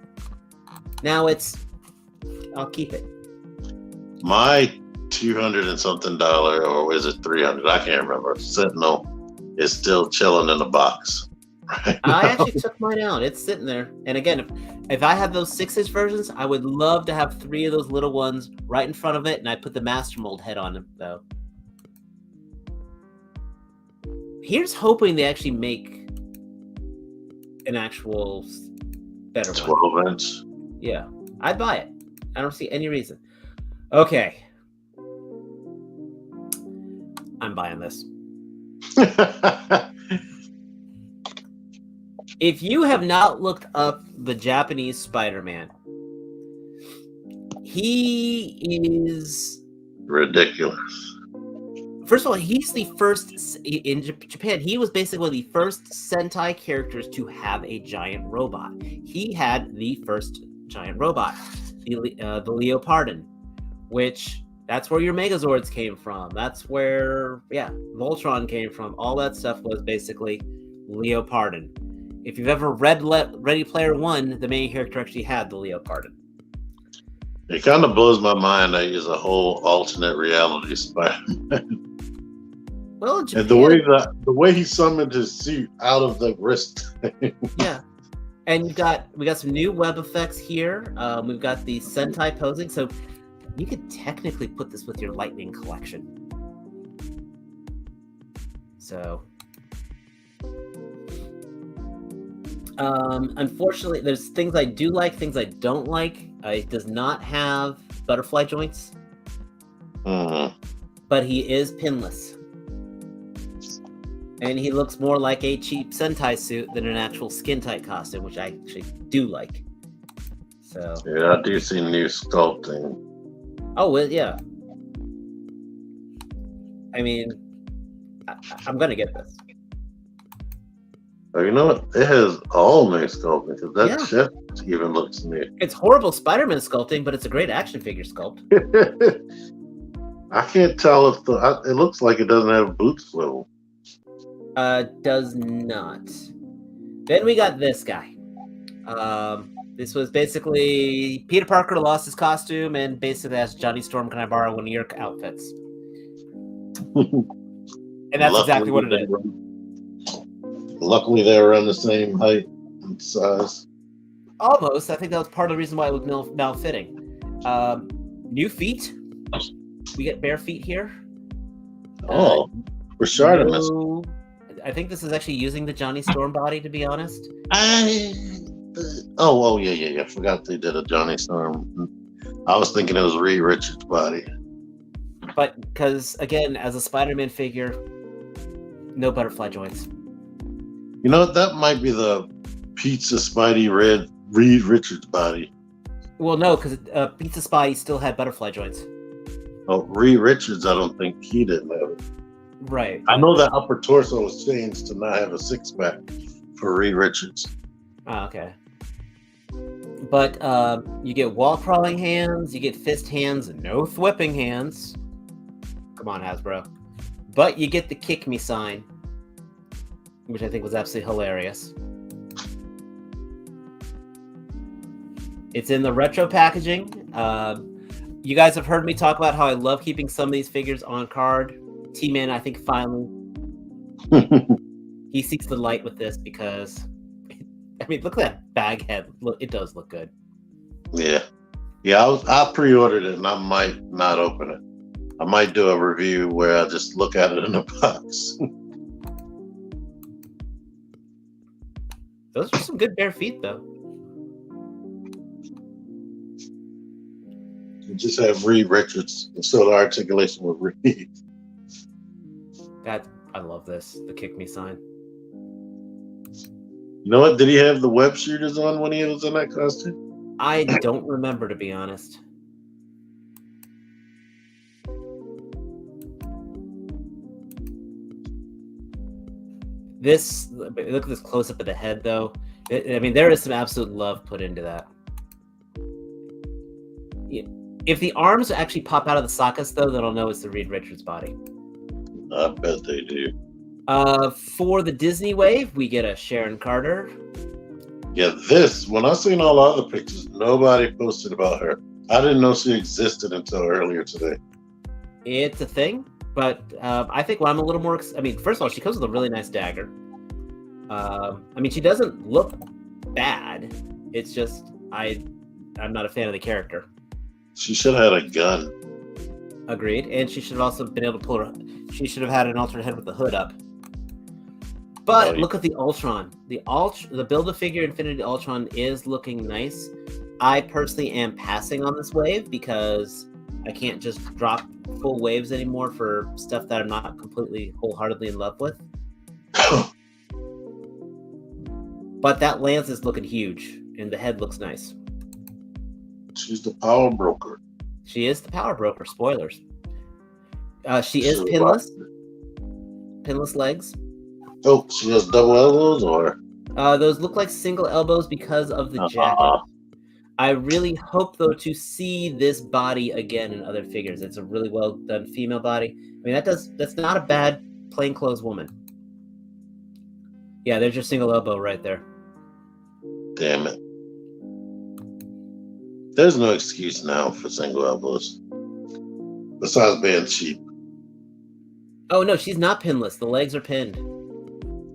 Now I'll keep it. My $200 and something, or is it $300? I can't remember. Sentinel is still chilling in the box. Right now. I actually took mine out. It's sitting there. And again, if I had those 6-inch versions, I would love to have 3 of those little ones right in front of it, and I put the Master Mold head on them, though. Here's hoping they actually make an actual better 12-inch. Yeah, I'd buy it. I don't see any reason. Okay. I'm buying this. If you have not looked up the Japanese Spider-Man, he is ridiculous. First of all, he's the first in Japan. He was basically the first Sentai characters to have a giant robot. He had the first giant robot, the Leopardon, which that's where your Megazords came from. That's where Voltron came from. All that stuff was basically Leopardon. If you've ever read Ready Player One, the main character actually had the Leopardon. It kind of blows my mind that he's a whole alternate reality Spider-Man. Well, Japan, and the way he summoned his suit out of the wrist. Yeah. And we got some new web effects here. We've got the Sentai posing, so you could technically put this with your Lightning collection. So, unfortunately, there's things I do like, things I don't like. It does not have butterfly joints, but he is pinless. And he looks more like a cheap Sentai suit than an actual skin-tight costume, which I actually do like. So Yeah, I do see new sculpting. oh well, yeah. I mean, I'm gonna get this. Oh, you know what? It has all new sculpting because that Yeah. chest even looks new. It's horrible Spider-Man sculpting, but it's a great action figure sculpt. I can't tell if it looks like it doesn't have boot swivel. Does not. Then we got this guy. This was basically Peter Parker lost his costume and basically asked Johnny Storm, "Can I borrow one of your outfits?" And that's exactly what it is. Luckily, they were around the same height and size. Almost. I think that was part of the reason why it was malfitting. New feet. We get bare feet here. Oh, Rashard missed. No, I think this is actually using the Johnny Storm body, to be honest. Oh, yeah. I forgot they did a Johnny Storm. I was thinking it was Reed Richards' body. But because, again, as a Spider-Man figure, no butterfly joints. You know what? That might be the Pizza Spidey Reed Richards' body. Well, no, because Pizza Spidey still had butterfly joints. Oh, Reed Richards, I don't think he didn't have it. Right. I know that upper torso was changed to not have a six-pack for Reed Richards. Oh, okay. But you get wall-crawling hands, you get fist hands, no thwipping hands. Come on, Hasbro. But you get the kick me sign, which I think was absolutely hilarious. It's in the retro packaging. You guys have heard me talk about how I love keeping some of these figures on card. T-Man, I think, finally he seeks the light with this because, I mean, look at that bag head. Look, it does look good. Yeah. I pre-ordered it, and I might not open it. I might do a review where I just look at it in the box. Those are some good bare feet, though. You just have Reed Richards and so the articulation with Reed. I love this. The kick me sign. You know what? Did he have the web shooters on when he was in that costume? I don't remember, to be honest. Look at this close up of the head, though. I mean, there is some absolute love put into that. If the arms actually pop out of the sockets, though, then I'll know it's the Reed Richards body. I bet they do. For the Disney wave, we get a Sharon Carter. Yeah, when I seen all the other pictures, nobody posted about her. I didn't know she existed until earlier today. It's a thing, but I think I'm a little more. I mean, first of all, she comes with a really nice dagger. I mean, she doesn't look bad. It's just I'm not a fan of the character. She should have had a gun. Agreed, and she should have also been able to pull her. She should have had an alternate head with the hood up. But look at the Ultron. The Build-A-Figure Infinity Ultron is looking nice. I personally am passing on this wave because I can't just drop full waves anymore for stuff that I'm not completely wholeheartedly in love with. But that lance is looking huge, and the head looks nice. She's the power broker. She is the power broker. Spoilers. She is pinless. Pinless legs. Oh, she has double elbows, or? Those look like single elbows because of the jacket. I really hope, though, to see this body again in other figures. It's a really well done female body. I mean, that's not a bad plainclothes woman. Yeah, there's your single elbow right there. Damn it. There's no excuse now for single elbows. Besides being cheap. Oh, no, she's not pinless. The legs are pinned.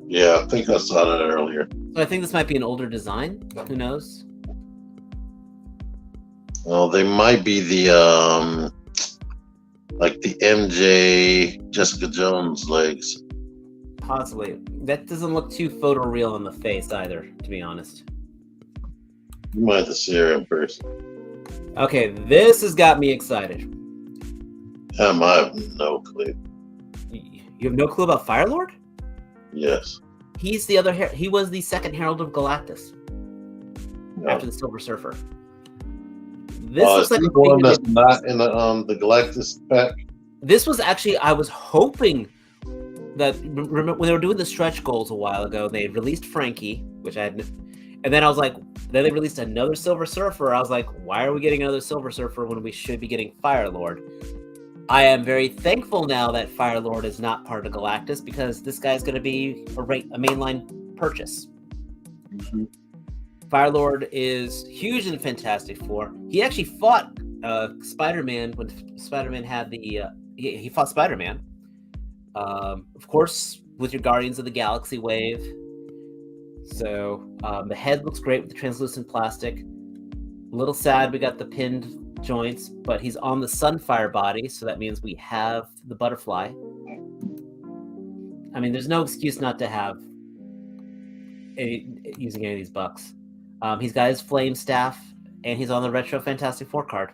Yeah, I think I saw that earlier. So I think this might be an older design. Who knows? Well, they might be the like the MJ Jessica Jones legs. Possibly. That doesn't look too photoreal on the face either, to be honest. You might have to see her in person. Okay, this has got me excited. I have no clue. You have no clue about Firelord? Yes. He's the other. He was the second Herald of Galactus No. after the Silver Surfer. This looks like the a one figure that's not in the Galactus pack. This was actually, I was hoping that, remember when they were doing the stretch goals a while ago, they released Frankie, which I had, and then I was like, then they released another Silver Surfer. I was like, why are we getting another Silver Surfer when we should be getting Firelord? I am very thankful now that Firelord is not part of Galactus, because this guy's going to be a mainline purchase. Mm-hmm. Firelord is huge in Fantastic Four. He actually fought Spider-Man when Spider-Man had the... he fought Spider-Man. Of course, with your Guardians of the Galaxy wave. So the head looks great with the translucent plastic. A little sad we got the pinned joints, but he's on the Sunfire body, so that means we have the butterfly. I mean, there's no excuse not to have using any of these bucks. He's got his flame staff, and he's on the Retro Fantastic Four card.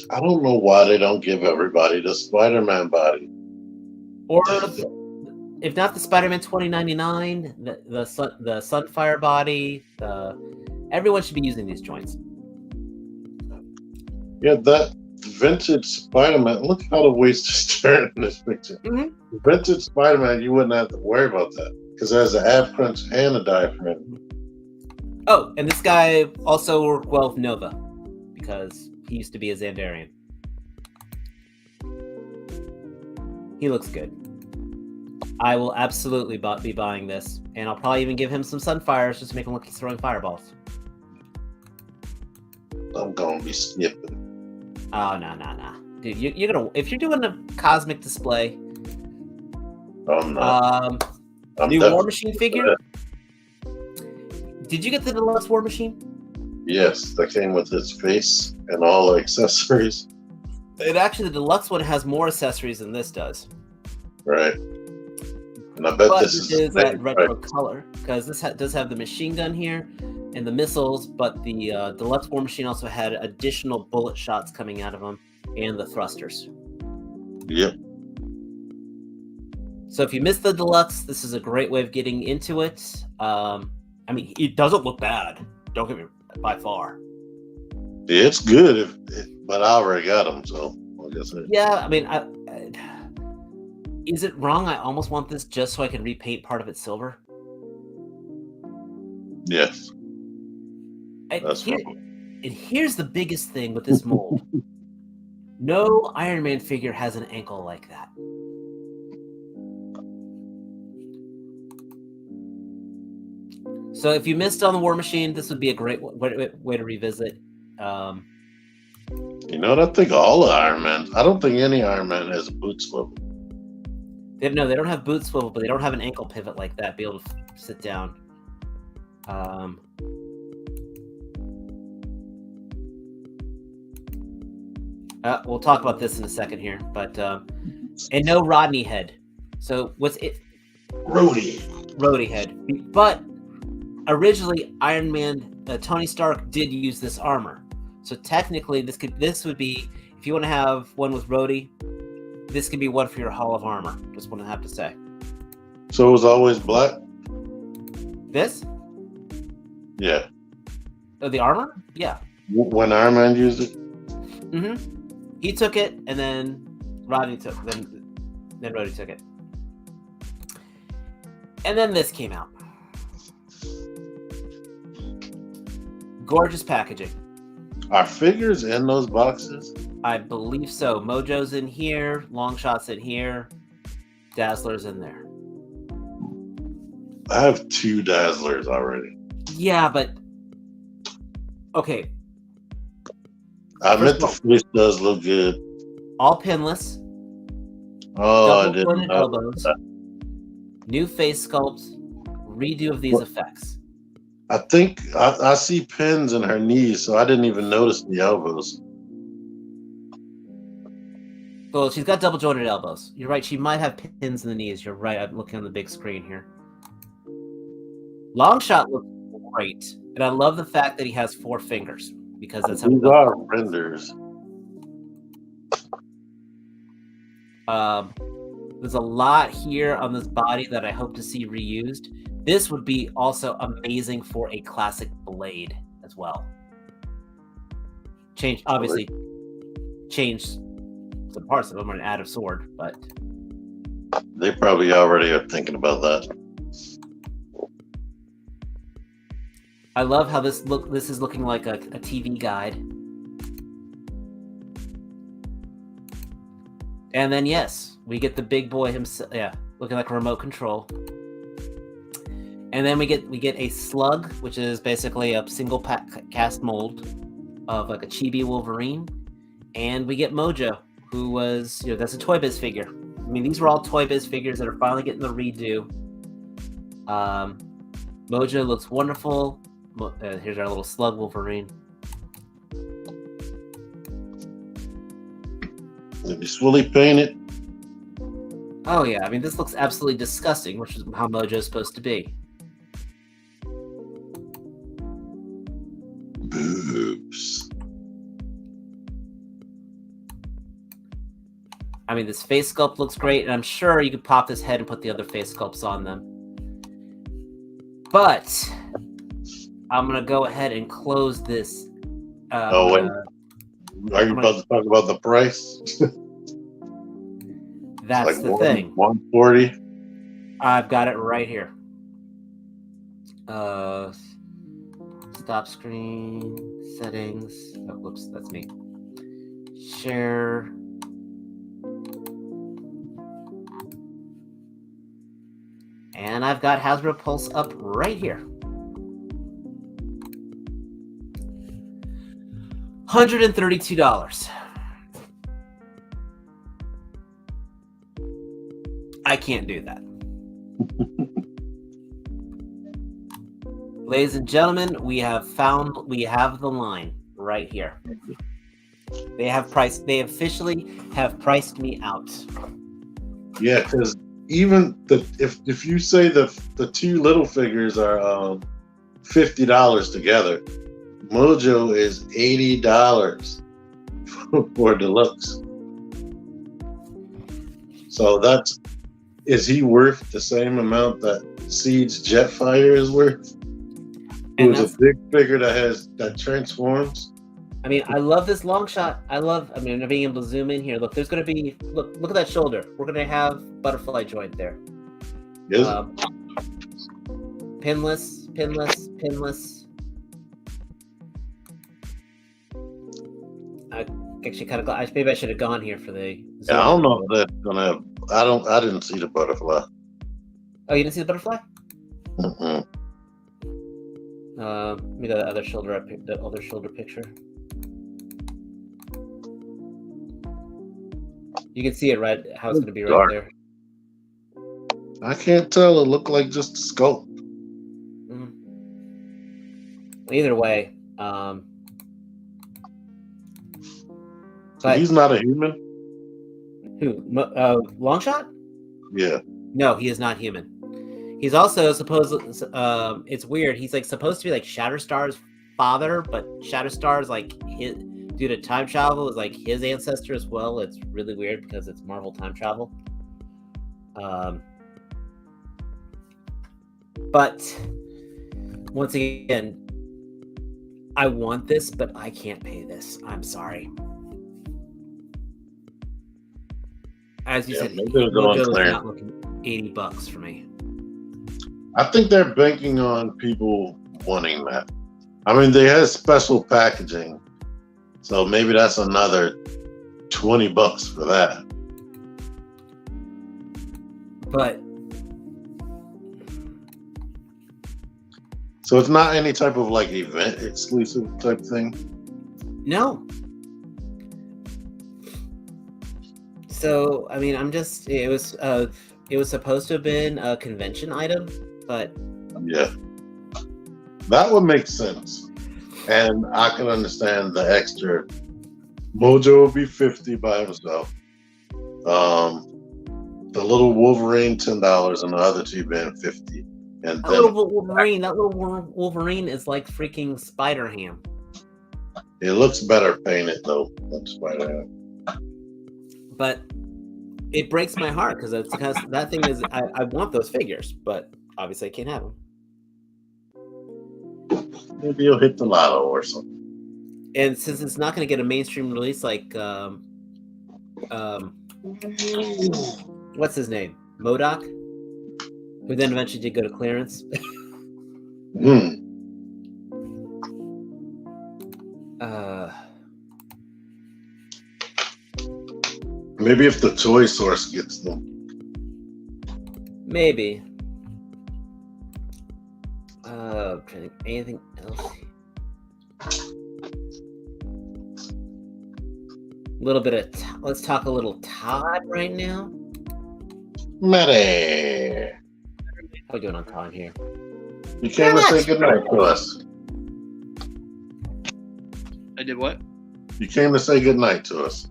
I don't know why they don't give everybody the Spider-Man body. Or, if not the Spider-Man 2099, the Sunfire body, everyone should be using these joints. Yeah, that vintage Spider-Man. Look how the waist is turned in this picture. Mm-hmm. Vintage Spider-Man, you wouldn't have to worry about that because it has an ab crunch and a diaphragm. Oh, and this guy also worked well with Nova because he used to be a Xandarian. He looks good. I will absolutely be buying this, and I'll probably even give him some Sunfires just to make him look like he's throwing fireballs. I'm gonna be skipping. Oh, no. Dude, you're gonna... If you're doing a cosmic display... I'm not. New War Machine figure? Did you get the deluxe War Machine? Yes, that came with its face and all the accessories. It actually, the deluxe one has more accessories than this does. Right. And I bet this is that retro color, because this does have the machine gun here and the missiles, but the deluxe War Machine also had additional bullet shots coming out of them and the thrusters. Yep. So if you missed the deluxe, this is a great way of getting into it. I mean, it doesn't look bad. Don't get me by far. Yeah, it's good, but I already got them, so I guess. Yeah, I mean, is it wrong? I almost want this just so I can repaint part of it silver. Yes. And here's the biggest thing with this mold. No Iron Man figure has an ankle like that. So if you missed on the War Machine, this would be a great way to revisit. You know what? I think all the Iron Man. I don't think any Iron Man has a boot swivel. They don't have boot swivel, but they don't have an ankle pivot like that. Be able to sit down. We'll talk about this in a second here, but and no Rodney head. So what's it? Rhodey head. But originally, Iron Man, Tony Stark did use this armor. So technically, this would be, if you want to have one with Rhodey, this could be one for your Hall of Armor. Just want to have to say. So it was always black? This? Yeah. The armor? Yeah. When Iron Man used it? Mm-hmm. He took it, and then Rodney took it. Then Rhodey took it. And then this came out. Gorgeous packaging. Are figures in those boxes? I believe so. Mojo's in here. Longshot's in here. Dazzler's in there. I have 2 Dazzlers already. Yeah, but... Okay. I admit the face does look good. All pinless. Oh, I Double didn't pointed know elbows. that. New face sculpt. redo of these effects. I think I see pins in her knees, so I didn't even notice the elbows. Well, she's got double jointed elbows. You're right. She might have pins in the knees. You're right. I'm looking on the big screen here. Long shot looks great, and I love the fact that he has 4 fingers because that's how. These are renders. There's a lot here on this body that I hope to see reused. This would be also amazing for a classic blade as well. Change some parts of them and add a sword, but they probably already are thinking about that. I love how this is looking like a TV guide. And then yes, we get the big boy himself, looking like a remote control. And then we get a slug, which is basically a single cast mold of like a chibi Wolverine, and we get Mojo, who was that's a Toy Biz figure. I mean, these were all Toy Biz figures that are finally getting the redo. Mojo looks wonderful. Here's our little slug Wolverine. Maybe fully painted. Oh yeah, I mean this looks absolutely disgusting, which is how Mojo is supposed to be. Boobs. I mean, this face sculpt looks great, and I'm sure you could pop this head and put the other face sculpts on them. But I'm gonna go ahead and close this. Wait. Are you about to talk about the price? That's the thing. 140. I've got it right here. Stop screen settings. Oh, whoops, that's me. Share. And I've got Hasbro Pulse up right here. $132. I can't do that. Ladies and gentlemen, we have the line right here. They officially have priced me out. Yeah, because even if you say the 2 little figures are $50 together, Mojo is $80 for deluxe. So is he worth the same amount that Seed's Jetfire is worth? It was a big figure that transforms. I mean, I love this long shot. I'm being able to zoom in here. Look, there's going to be look at that shoulder. We're going to have butterfly joint there. Yes. Pinless. Maybe I should have gone here for the. Yeah, I don't know if that's gonna. I didn't see the butterfly. Oh, you didn't see the butterfly? Mm-mm. Let me go to the other shoulder picture. You can see it right how it's going to be right there. I can't tell. It looked like just a sculpt. Either way, but he's not a human. Who? Longshot? Yeah. No, he is not human. He's also it's weird. He's like supposed to be like Shatterstar's father, but Shatterstar's like due to time travel is like his ancestor as well. It's really weird because it's Marvel time travel. But once again, I want this, but I can't pay this. I'm sorry. As you said, Mojo is not looking $80 for me. I think they're banking on people wanting that. I mean, they have special packaging, so maybe that's another $20 for that. But so it's not any type of like event exclusive type thing. No. So I mean, it was supposed to have been a convention item, but Yeah. That would make sense. And I can understand the extra. Mojo will be 50 by himself. The little Wolverine $10 and the other two being 50. And That little Wolverine is like freaking Spider-Ham. it looks better painted though than Spider-Man. But it breaks my heart because that thing is I want those figures, but obviously I can't have them. Maybe you'll hit the lotto or something. And since it's not going to get a mainstream release, like what's his name, MODOK, who then eventually did go to clearance. Maybe if the Toy Source gets them. Maybe. Anything else? A little bit of. Let's talk a little Todd right now. Matty. How are we doing on time here? You came to say goodnight to us. I did what? You came to say goodnight to us.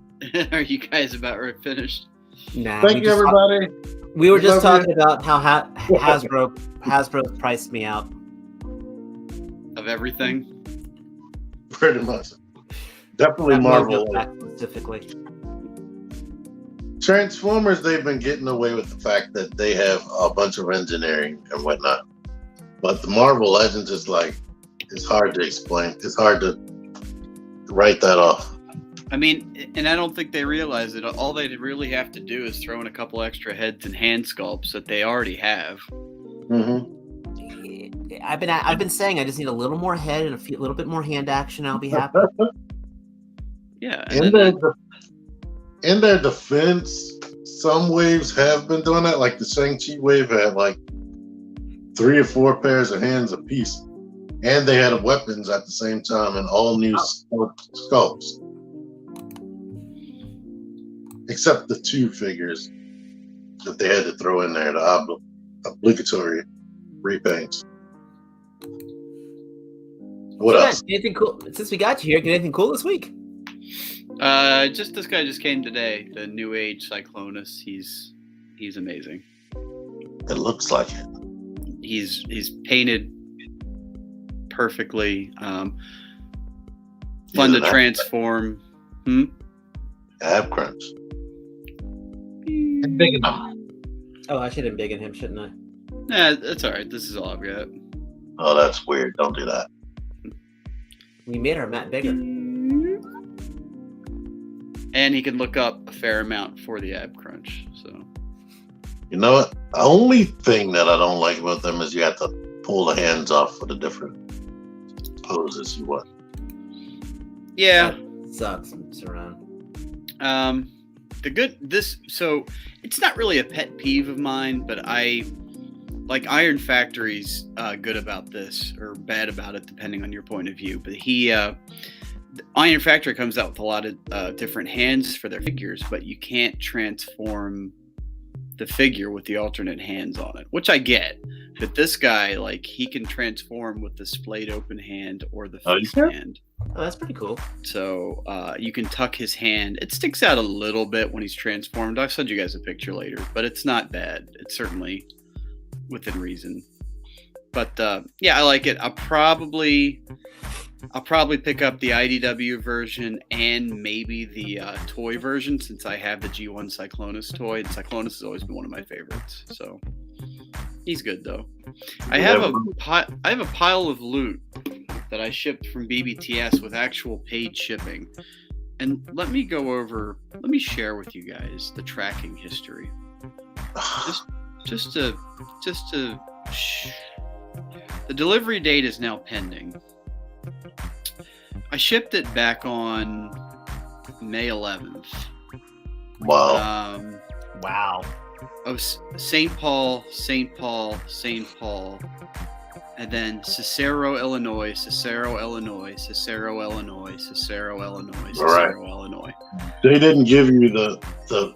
Are you guys about finished? Nah. Thank you, everybody. We were just Love talking about how Hasbro priced me out. Of everything? Pretty much. Definitely That Marvel. Mojo pack specifically. Transformers, they've been getting away with the fact that they have a bunch of engineering and whatnot. But the Marvel Legends is like, it's hard to explain. It's hard to write that off. I mean, and I don't think they realize that all they really have to do is throw in a couple extra heads and hand sculpts that they already have. Mm-hmm. I've been saying I just need a little more head and a little bit more hand action. I'll be happy. Yeah. In their defense, some waves have been doing that. Like the Shang-Chi wave had like 3 or 4 pairs of hands apiece. And they had weapons at the same time and all new sculpts. Except the 2 figures that they had to throw in there, the obligatory repaints. What else? Anything cool? Since we got you here, get anything cool this week? Just this guy just came today. The New Age Cyclonus. He's amazing. It looks like it. He's painted perfectly. Fun to transform. Ab crunch. And big enough. Oh, I should have big in him, shouldn't I? Nah, that's all right. This is all I've got. Oh, that's weird. Don't do that. We made our mat bigger. And he can look up a fair amount for the ab crunch. So, You know what? The only thing that I don't like about them is you have to pull the hands off for the different poses you want. yeah. That sucks, Saran. So it's not really a pet peeve of mine, but I like Iron Factory's good about this or bad about it, depending on your point of view. But Iron Factory comes out with a lot of different hands for their figures, but you can't transform the figure with the alternate hands on it, which I get. But this guy, like, he can transform with the splayed open hand or the fixed hand. Oh, that's pretty cool. So you can tuck his hand. It sticks out a little bit when he's transformed. I'll send you guys a picture later, but it's not bad. It's certainly within reason. But yeah, I like it. I'll probably pick up the IDW version and maybe the toy version, since I have the G1 Cyclonus toy. And Cyclonus has always been one of my favorites. So he's good though. I have a pile of loot that I shipped from BBTS with actual paid shipping. And let me share with you guys the tracking history. Just to the delivery date is now pending. I shipped it back on May 11th. Wow. Wow. Of St. Paul, and then Cicero, Illinois, Illinois. They didn't give you the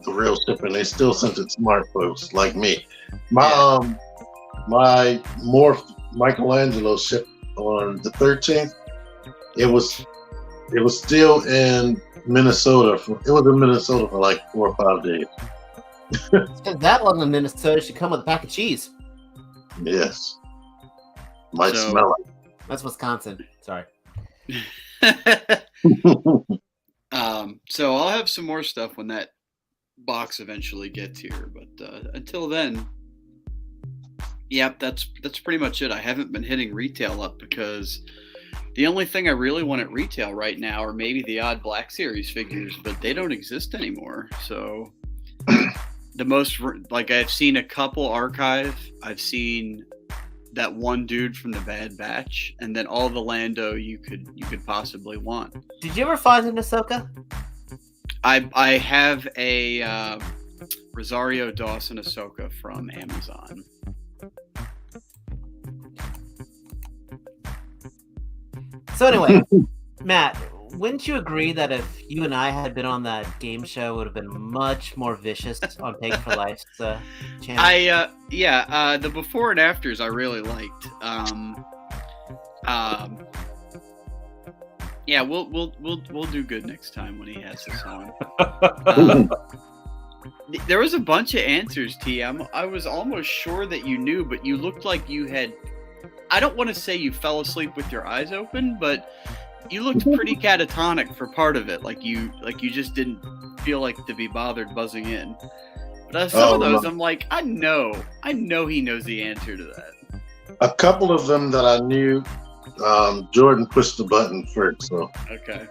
real shipping. They still sent it smart folks like me. My Michelangelo shipped on the 13th, it was still in Minnesota. It was in Minnesota for like 4 or 5 days. If that long in Minnesota, should come with a pack of cheese. Yes. Might So- smell it. That's Wisconsin. Sorry. So I'll have some more stuff when that box eventually gets here. But until then, yep, that's pretty much it. I haven't been hitting retail up because the only thing I really want at retail right now are maybe the odd Black Series figures, but they don't exist anymore. So the most, like, I've seen a couple archive. I've seen that one dude from the Bad Batch, and then all the Lando you could possibly want. Did you ever find an Ahsoka? I have a Rosario Dawson Ahsoka from Amazon. So anyway, Matt, wouldn't you agree that if you and I had been on that game show, it would have been much more vicious on Peg for Life's channel? The before and afters I really liked. Yeah, we'll do good next time when he has this on. There was a bunch of answers, T. I was almost sure that you knew, but you looked like you had. I don't want to say you fell asleep with your eyes open, but you looked pretty catatonic for part of it. Like you just didn't feel like to be bothered buzzing in. But some of those, I'm like, I know he knows the answer to that. A couple of them that I knew, Jordan pushed the button first. So Okay.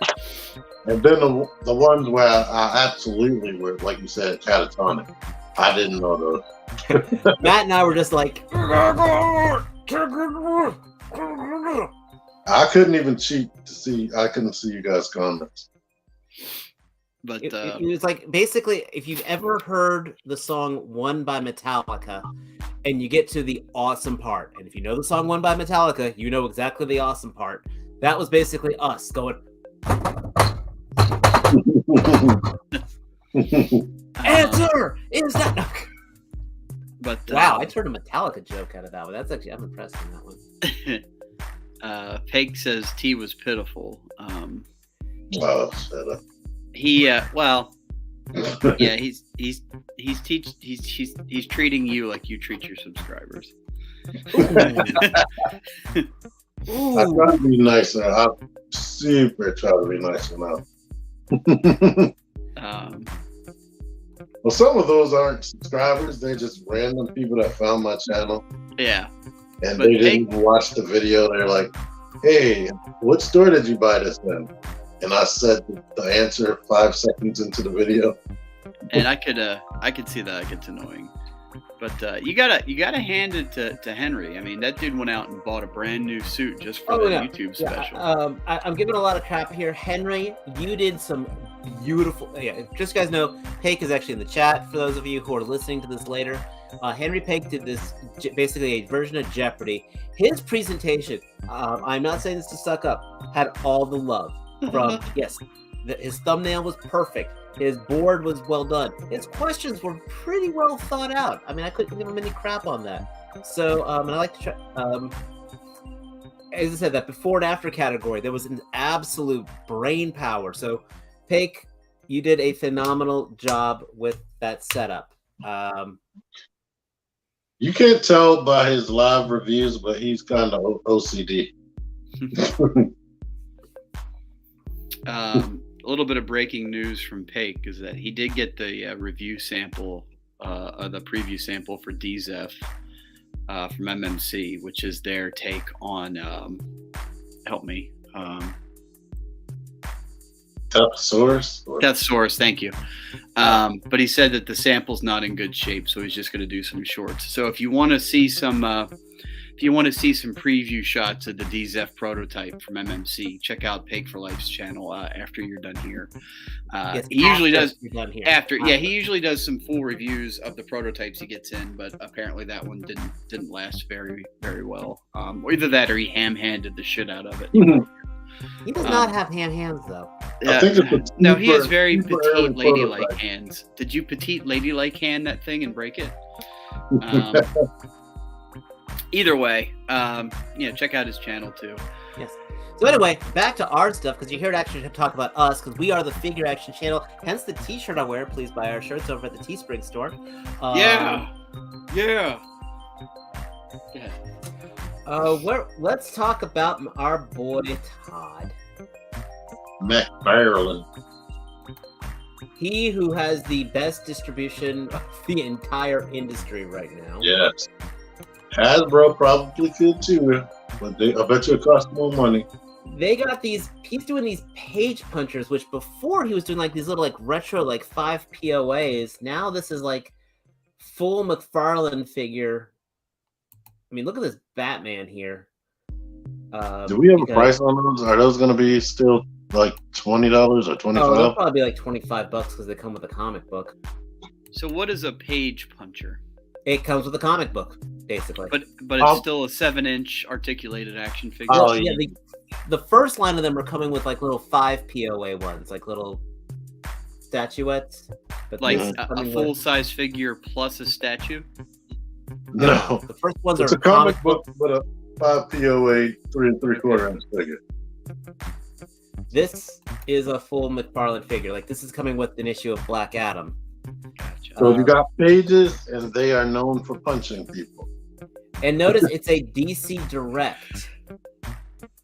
and then the ones where I absolutely were, like you said, catatonic. I didn't know those. Matt and I were just like, I couldn't even cheat to see. I couldn't see you guys' comments. But it was like, basically, if you've ever heard the song One by Metallica and you get to the awesome part, and if you know the song One by Metallica, you know exactly the awesome part. That was basically us going, answer is that. No. but Wow, I turned a Metallica joke out of that one. That's actually, I'm impressed in that one. Peg says T was pitiful. Oh, shut up. He's treating you like you treat your subscribers. I try to be nicer. I super try to be nicer now. Well, some of those aren't subscribers. They're just random people that found my channel. Yeah. And But they didn't even watch the video. They're like, hey, what store did you buy this in? And I said the answer 5 seconds into the video. And I could see that. It gets annoying. But you gotta hand it to Henry. I mean, that dude went out and bought a brand new suit just for YouTube special. I'm giving a lot of crap here. Henry, you did some beautiful. Yeah, just so you guys know, Pake is actually in the chat for those of you who are listening to this later. Henry Pake did this, basically a version of Jeopardy. His presentation, I'm not saying this to suck up, had all the love from, yes, his thumbnail was perfect. His board was well done. His questions were pretty well thought out. I mean, I couldn't give him any crap on that. So, and I like to try, as I said, that before and after category, there was an absolute brain power. So, Pake, you did a phenomenal job with that setup. You can't tell by his live reviews, but he's kind of OCD. A little bit of breaking news from Pake is that he did get the review sample, the preview sample for DZEF from MMC, which is their take on, help me. Death Source? Death Source, thank you. But he said that the sample's not in good shape, so he's just going to do some shorts. So if you want to see some, preview shots of the DZEF prototype from MMC, check out Peg for Life's channel after you're done here. Yes, he usually does after. he usually does some full reviews of the prototypes he gets in, but apparently that one didn't last very, very well. Or either that or he ham-handed the shit out of it. He does not have ham hands, though. I think it's No, he has very super petite early ladylike prototype. hands. Did you petite ladylike hand that thing and break it? either way, check out his channel too. Yes. So anyway, back to our stuff, because you're here to actually talk about us, because we are the Figure Action channel. Hence the T-shirt I wear. Please buy our shirts over at the Teespring store. Yeah. Let's talk about our boy Todd. McFarlane. He who has the best distribution of the entire industry right now. Yes. Hasbro probably could too, but I bet you it costs more money. They got these. He's doing these page punchers, which before he was doing like these little like retro like 5 POAs. Now this is like full McFarlane figure. I mean, look at this Batman here. Do we have a price on those? Are those going to be still like $20 or $25? Oh, they'll probably be like $25 because they come with a comic book. So what is a page puncher? It comes with a comic book, basically. But it's still a 7-inch articulated action figure. Oh yeah. The first line of them are coming with like little 5 POA ones, like little statuettes. But like a full-size figure plus a statue? No. The first ones it's are a comic book with a 5 POA 3 3/4 inch figure. This is a full McFarlane figure. Like this is coming with an issue of Black Adam. Gotcha. So you got pages, and they are known for punching people. And notice it's a DC Direct.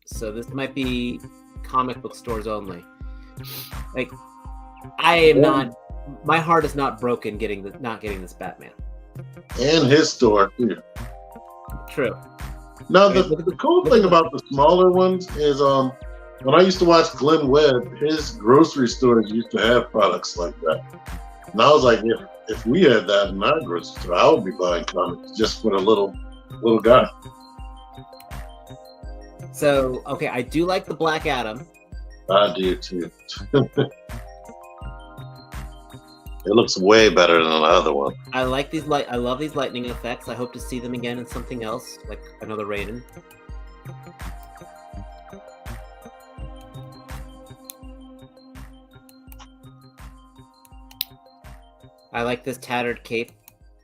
So this might be comic book stores only. Like, I am not. My heart is not broken not getting this Batman. And his store too. True. Now the cool thing about the smaller ones is when I used to watch Glenn Webb, his grocery stores used to have products like that. And I was like, if we had that in our grocery store, I would be buying comics just for the little guy. So, okay, I do like the Black Adam. I do too. It looks way better than the other one. I like these I love these lightning effects. I hope to see them again in something else, like another Raiden. I like this tattered cape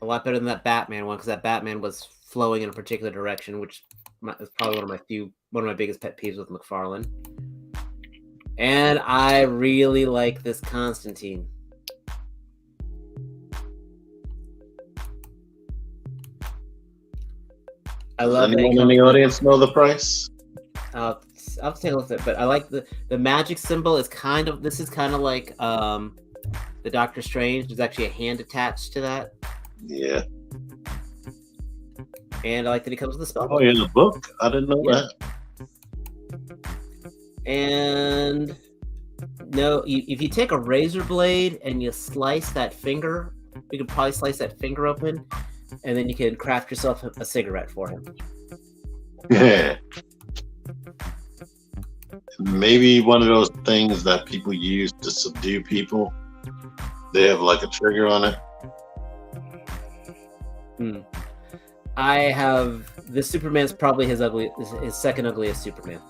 a lot better than that Batman one, because that Batman was flowing in a particular direction, which is probably one of my biggest pet peeves with McFarlane. And I really like this Constantine. I love Does anyone in the audience know the price? I'll take a look at it, but I like the magic symbol is kind of like the Doctor Strange. There's actually a hand attached to that. Yeah. And I like that he comes with a spell. Oh, in the book? I didn't know that. And no, if you take a razor blade and you slice that finger, you could probably slice that finger open, and then you can craft yourself a cigarette for him. Yeah. Maybe one of those things that people use to subdue people. They have like a trigger on it. I have this Superman's probably his second ugliest Superman.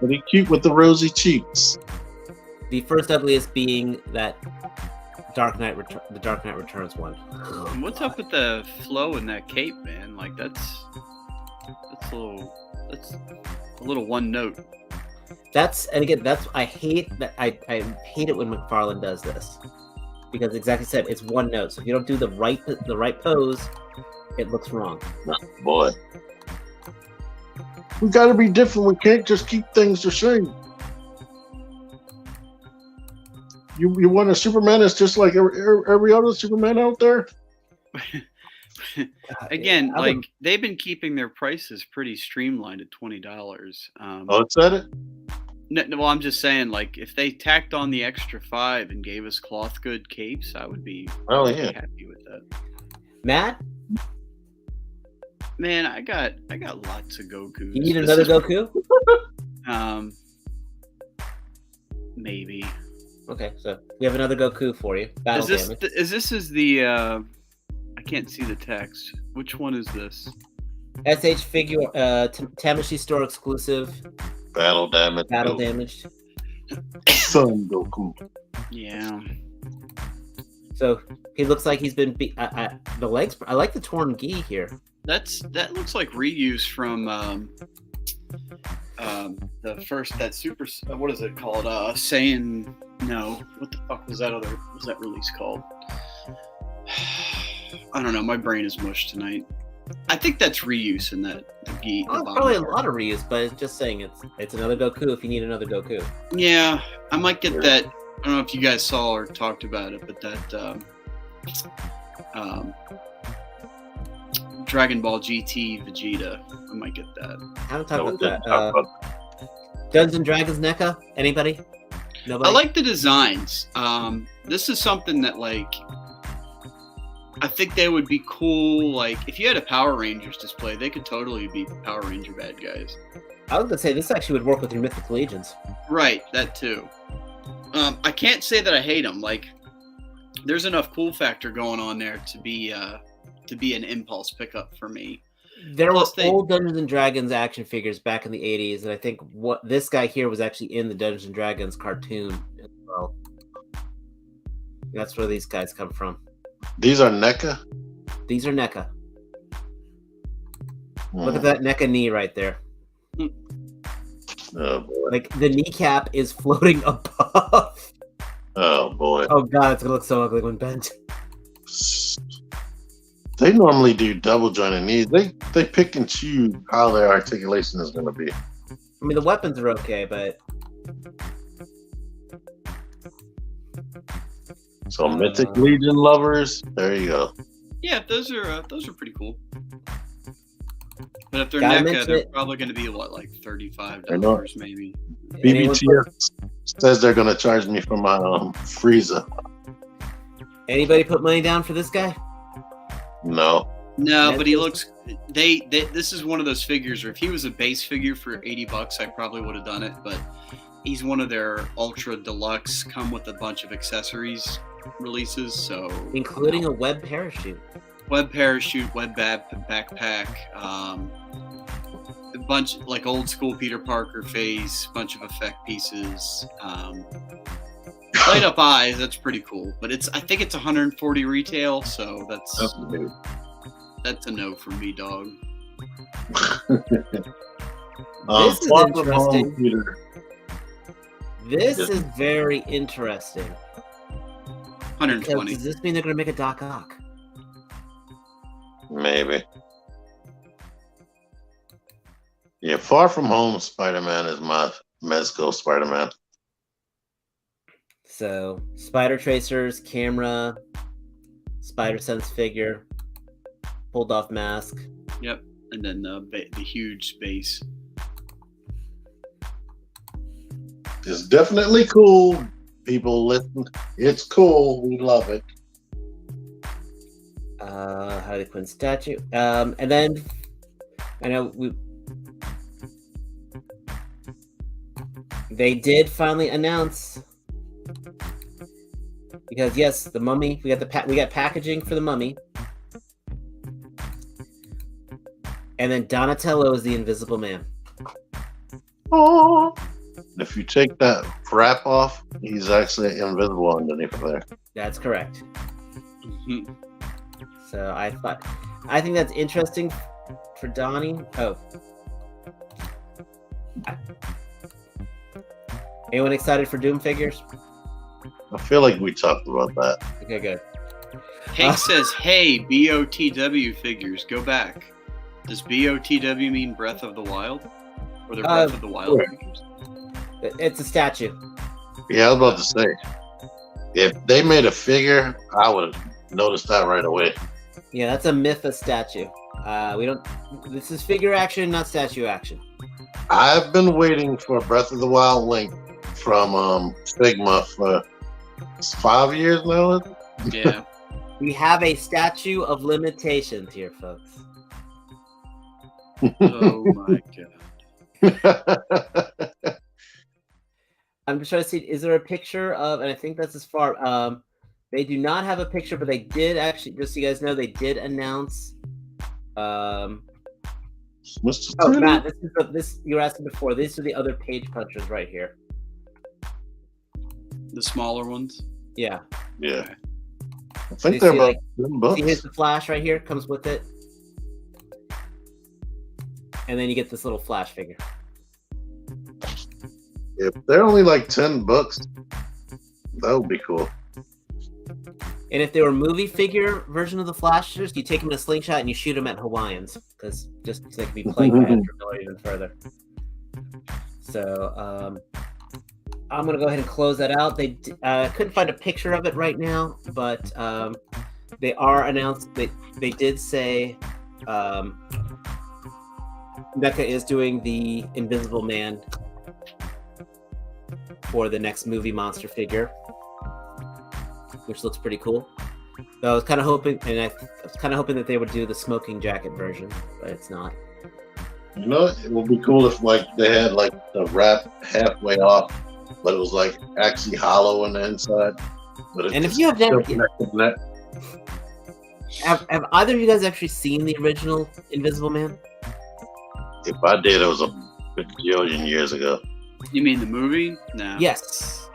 But he's cute with the rosy cheeks. The first ugliest being that Dark Knight Returns one. And what's up with the flow in that cape, man? Like that's a little one note. I hate it when McFarlane does this, because exactly said, it's one note. So if you don't do the right pose, it looks wrong. Oh, boy. We gotta be different. We can't just keep things the same. You want a Superman that's just like every other Superman out there? Again, they've been keeping their prices pretty streamlined at $20. Oh, it said it? No, well, I'm just saying, like, if they tacked on the extra 5 and gave us cloth good capes, I would be happy with that. Matt? Man, I got lots of Gokus. You need another Goku? Maybe. Okay, so we have another Goku for you. Battle damage. Is the I can't see the text. Which one is this? SH figure Tamashii store exclusive. Battle damage. Damaged. Son Goku. Yeah. So he looks like he's been the legs. I like the torn gi here. That looks like reuse from the first super. What is it called? Saying no. What the fuck was that release called? I don't know. My brain is mush tonight. I think that's reuse in that the gi. Oh, probably a lot of reuse, but it's just saying it's another Goku if you need another Goku. Yeah, I might get that. I don't know if you guys saw or talked about it, but that Dragon Ball GT Vegeta, I might get that. I haven't talked about that. Dungeons and Dragons NECA? Anybody? Nobody? I like the designs. This is something that, like, I think they would be cool. Like, if you had a Power Rangers display, they could totally be Power Ranger bad guys. I was gonna say this actually would work with your Mythic Legions. Right, that too. I can't say that I hate them. Like, there's enough cool factor going on there to be an impulse pickup for me. There were old Dungeons and Dragons action figures back in the 80s, and I think what this guy here was actually in the Dungeons and Dragons cartoon as well. That's where these guys come from. These are NECA? These are NECA. Look at that NECA knee right there. Oh boy. Like the kneecap is floating above. Oh boy. Oh god, it's gonna look so ugly when bent. They normally do double jointed knees. They pick and choose how their articulation is gonna be. I mean the weapons are okay, but so Mythic Legion lovers, there you go. Yeah, those are pretty cool. But if they're NECA, they're probably going to be what, like $35 maybe. BBTS says they're going to charge me for my Frieza. Anybody put money down for this guy? No, but he looks. They this is one of those figures where if he was a base figure for $80, I probably would have done it. But he's one of their ultra deluxe, come with a bunch of accessories releases, so including a web parachute, web backpack, a bunch like old school Peter Parker face, bunch of effect pieces, light up eyes. That's pretty cool. But I think it's 140 retail, so that's a no for me, dog. This is interesting. This is very interesting. 120. Does this mean they're going to make a Doc Ock? Maybe. Yeah, Far From Home Spider-Man is my Mezco Spider-Man. So, Spider Tracers, camera, Spider-Sense figure, pulled off mask. Yep, and then the huge base. It's definitely cool. People listen. It's cool. We love it. Harley Quinn statue. And then I know they did finally announce, because yes, the Mummy. We got packaging for the Mummy, and then Donatello is the Invisible Man. Oh. If you take that wrap off, he's actually invisible underneath there. That's correct. Mm-hmm. So I think that's interesting for Donnie. Oh. Anyone excited for Doom figures? I feel like we talked about that. Okay, good. Hank says, hey, BOTW figures, go back. Does BOTW mean Breath of the Wild? Or the Breath of the Wild figures? It's a statue. Yeah, I was about to say, if they made a figure, I would have noticed that right away. Yeah, that's a Mytha statue. This is figure action, not statue action. I've been waiting for Breath of the Wild Link from Sigma for 5 years now. Yeah. We have a statue of limitations here, folks. Oh my god. I'm just trying to see, is there a picture of, and I think that's as far, they do not have a picture, but they did actually, just so you guys know, they did announce, Mr. Matt, this you were asking before, these are the other page punchers right here. The smaller ones? Yeah. Yeah. I think You they're see, about like, 10 See, here's bucks. the Flash right here. Comes with it. And then you get this little Flash figure. If they're only like 10 bucks, that would be cool. And if they were movie figure version of the Flashers, you take them in a slingshot and you shoot them at Hawaiians, because just so they can be playing Andrew Miller even further. So I'm gonna go ahead and close that out. They couldn't find a picture of it right now, but they are announced. They did say NECA is doing the Invisible Man for the next movie monster figure, which looks pretty cool. So I was kind of hoping, that they would do the smoking jacket version, but it's not. You know, it would be cool if like they had like the wrap halfway off, but it was like actually hollow on the inside. But it's And if you have still never, connected to that. have either of you guys actually seen the original Invisible Man? If I did, it was a bajillion years ago. You mean the movie? No. Yes.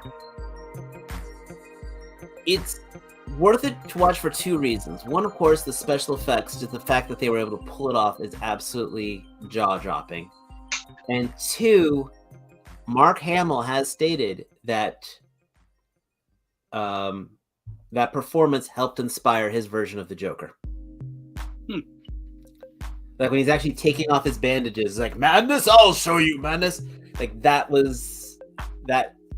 It's worth it to watch for two reasons. One, of course, the special effects, just the fact that they were able to pull it off is absolutely jaw-dropping. And two, Mark Hamill has stated that that performance helped inspire his version of the Joker. Like when he's actually taking off his bandages, it's like, madness, I'll show you madness. Like that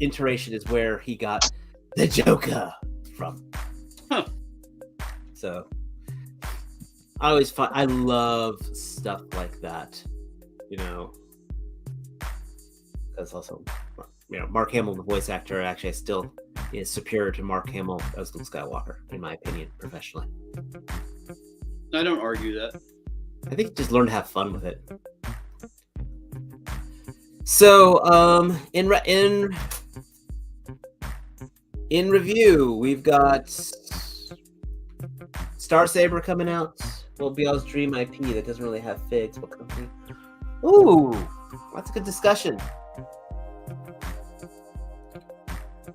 iteration is where he got the Joker from. So I love stuff like that, you know. That's also, you know, Mark Hamill, the voice actor, actually still is superior to Mark Hamill as Luke Skywalker, in my opinion, professionally. I don't argue that. I think just learn to have fun with it. So, in review, we've got Star Saber coming out. Well, Bial's Dream IP that doesn't really have figs. What company? Ooh, that's a good discussion.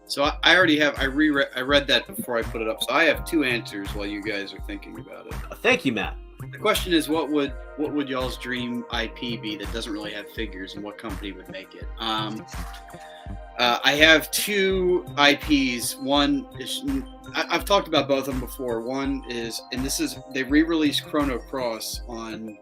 So I already have. I read that before I put it up. So I have two answers while you guys are thinking about it. Thank you, Matt. The question is, what would y'all's dream IP be that doesn't really have figures, and what company would make it? I have two IPs. One is, I've talked about both of them before. One is, and this is, they re-released Chrono Cross on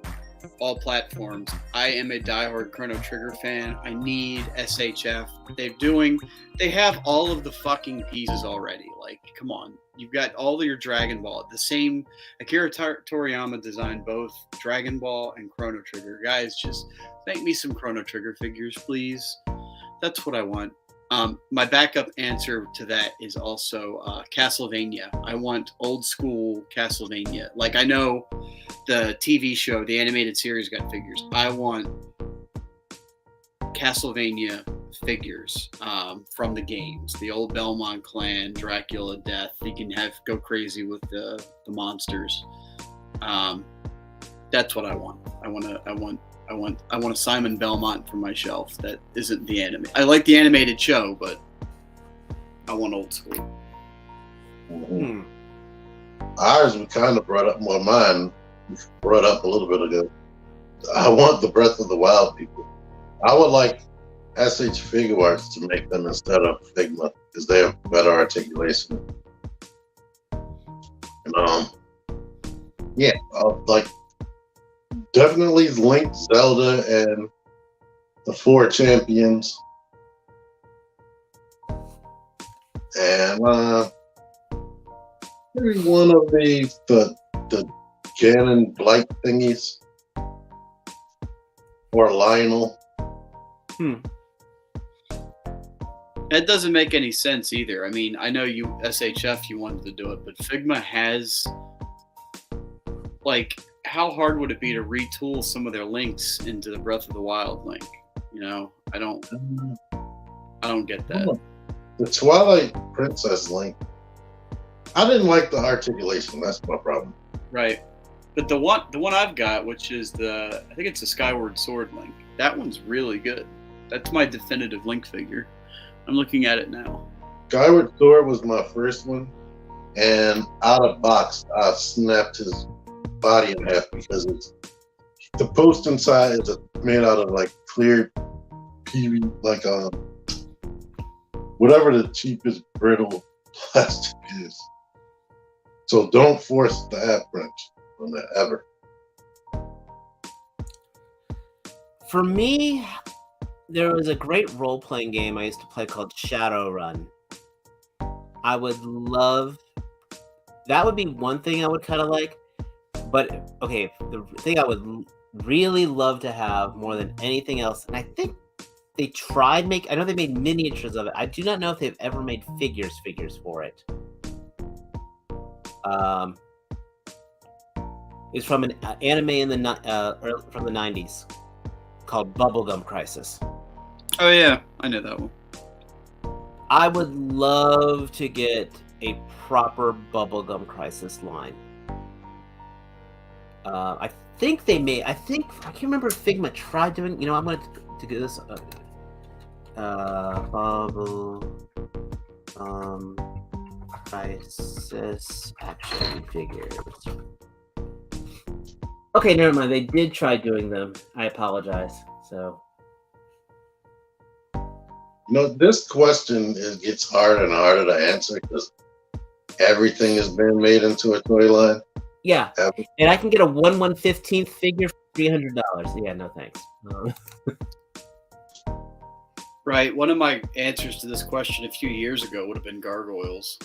all platforms. I am a diehard Chrono Trigger fan. I need SHF. They have all of the fucking pieces already. Like, come on. You've got all of your Dragon Ball. The same, Akira Toriyama designed both Dragon Ball and Chrono Trigger. Guys, just make me some Chrono Trigger figures, please. That's what I want. My backup answer to that is also Castlevania. I want old school Castlevania. Like, I know the TV show, the animated series got figures. I want Castlevania figures from the games. The old Belmont clan, Dracula, Death. You can go crazy with the monsters. That's what I want. I want a Simon Belmont from my shelf that isn't the anime. I like the animated show, but I want old school. Mm-hmm. Ours we kind of brought up, well, mine brought up a little bit ago. I want the Breath of the Wild people. I would like SH Figure Arts to make them instead of Figma because they have better articulation. And, yeah, like definitely Link, Zelda, and the 4 champions. And maybe one of the Ganon Blight thingies. Or Lionel. That doesn't make any sense either. I mean, I know you SHF you wanted to do it, but Figma has, like, how hard would it be to retool some of their links into the Breath of the Wild link? You know, I don't get that. The Twilight Princess link, I didn't like the articulation. That's my problem. Right, but the one I've got, which is I think it's the Skyward Sword link. That one's really good. That's my definitive Link figure. I'm looking at it now. Skyward Sword was my first one, and out of box, I snapped his body in half because the post inside is made out of like clear PV, like whatever the cheapest brittle plastic is. So don't force the half wrench on that ever. For me, there was a great role-playing game I used to play called Shadowrun. I would love... That would be one thing I would kind of like. But, okay, the thing I would really love to have more than anything else, and I think they tried I know they made miniatures of it. I do not know if they've ever made figures for it. It's from an anime from the 90s called Bubblegum Crisis. Oh yeah, I know that one. I would love to get a proper Bubblegum Crisis line. I think I can't remember if Figma tried doing. I'm going to do this. Bubble Crisis action figures. Okay, never mind. They did try doing them. I apologize. So, This question gets harder and harder to answer because everything is being made into a toy line. Yeah, and I can get a 1/115th figure for $300. Yeah, no thanks. Right. One of my answers to this question a few years ago would have been gargoyles.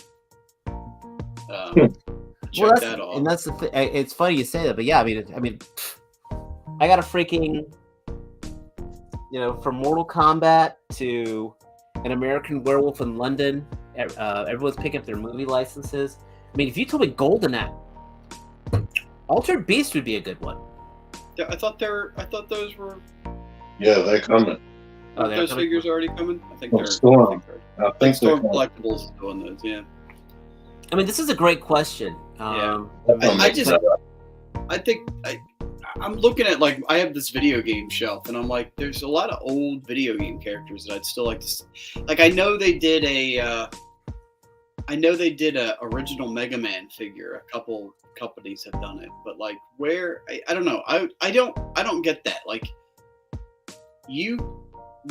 Check that off. And that's the thing. It's funny you say that, but yeah, I mean, I got a freaking, from Mortal Kombat to An American Werewolf in London. Everyone's picking up their movie licenses. I mean, if you told me Golden Axe, Altered Beast would be a good one. Yeah, I thought those were. Yeah, they're coming. Are those figures already coming? I think they're. Storm. I think Storm Collectibles is doing those. Yeah. I mean, this is a great question. Yeah. I'm looking at, like, I have this video game shelf, and I'm like, there's a lot of old video game characters that I'd still like to see. Like, I know they did a original Mega Man figure. A couple companies have done it, but like, where I don't know. I don't get that. Like,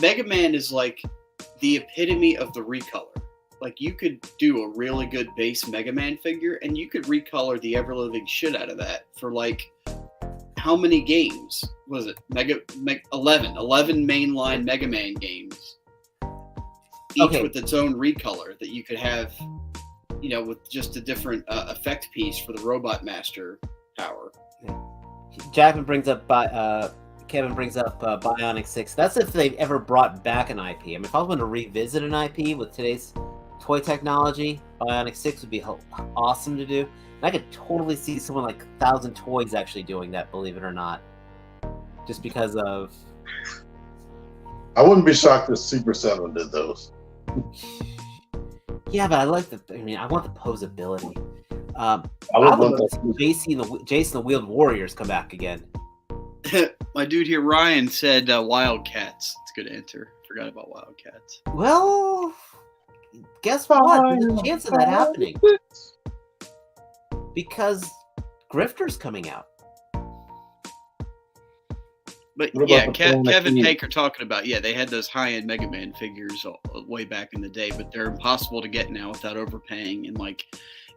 Mega Man is like the epitome of the recolor. Like, you could do a really good base Mega Man figure, and you could recolor the ever-living shit out of that for, like, how many games was it? 11 mainline Mega Man games, each with its own recolor that you could have, with just a different effect piece for the Robot Master power. Kevin brings up Bionic 6. That's if they've ever brought back an IP. I mean, if I was going to revisit an IP with today's toy technology, Bionic 6 would be awesome to do. And I could totally see someone like 1,000 Toys actually doing that, believe it or not. Just because of... I wouldn't be shocked if Super 7 did those. Yeah, but I want the posability. I would love to see Jason the Wheeled Warriors come back again. My dude here, Ryan, said Wildcats. It's a good answer. Forgot about Wildcats. Well, guess what? There's a chance of that happening. Because Grifter's coming out. But yeah, Kevin Baker talking about, they had those high-end Mega Man figures way back in the day, but they're impossible to get now without overpaying. And, like,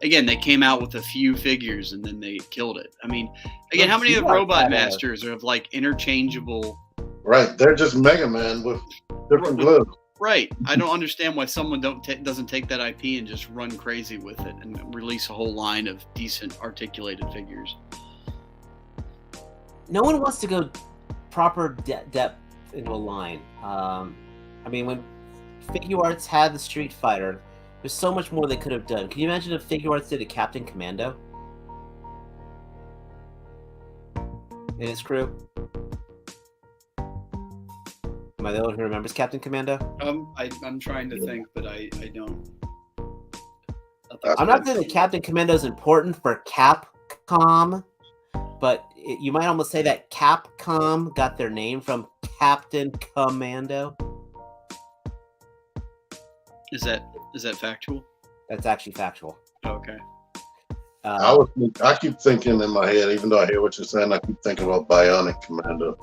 again, they came out with a few figures and then they killed it. I mean, again, how many of the Robot Masters are of, like, interchangeable? Right, they're just Mega Man with different gloves. Right. I don't understand why someone doesn't take that IP and just run crazy with it and release a whole line of decent articulated figures. No one wants to go proper depth into a line. I mean, when Figure Arts had the Street Fighter, there's so much more they could have done. Can you imagine if Figure Arts did a Captain Commando and his crew? Am I the only one who remembers Captain Commando? I'm trying to think, but I don't. I'm not saying that Captain Commando is important for Capcom, but you might almost say that Capcom got their name from Captain Commando. Is that factual? That's actually factual. Okay. I keep thinking in my head, even though I hear what you're saying, I keep thinking about Bionic Commando.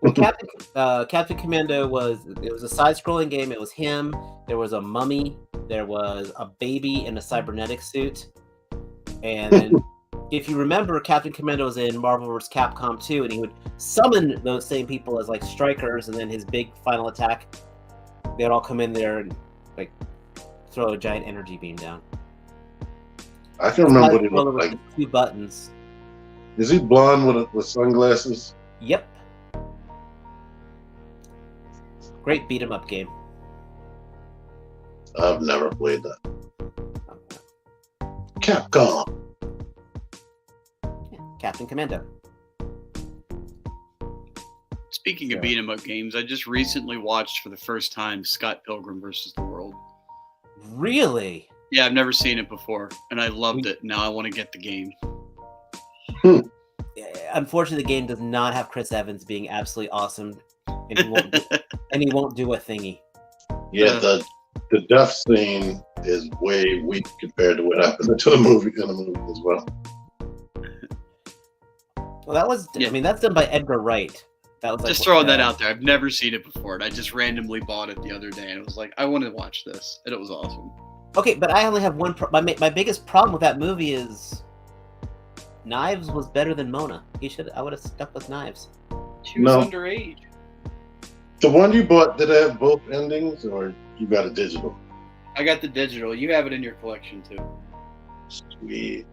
Well, Captain Commando was a side-scrolling game. It was him. There was a mummy. There was a baby in a cybernetic suit. And then, if you remember, Captain Commando was in Marvel vs. Capcom 2, and he would summon those same people as like strikers, and then his big final attack, they'd all come in there and like throw a giant energy beam down. I can remember what he looked like. 2 buttons. Is he blonde with sunglasses? Yep. Great beat 'em up game. I've never played that. Capcom. Yeah, Captain Commando. Speaking of beat 'em up games, I just recently watched for the first time Scott Pilgrim vs. the World. Really? Yeah, I've never seen it before, and I loved it. Now I want to get the game. Unfortunately, the game does not have Chris Evans being absolutely awesome, and he won't do a thingy. Yeah, the death scene is way weak compared to what happened to the movie as well. Well, that was. Yeah. I mean, that's done by Edgar Wright. That was like, Just throwing that out there. I've never seen it before, and I just randomly bought it the other day, and I was like, I want to watch this, and it was awesome. Okay, but I only have one. My biggest problem with that movie is Knives was better than Mona. I would have stuck with Knives. She was underage. The one you bought, did it have both endings, or you got a digital? I got the digital. You have it in your collection too. Sweet.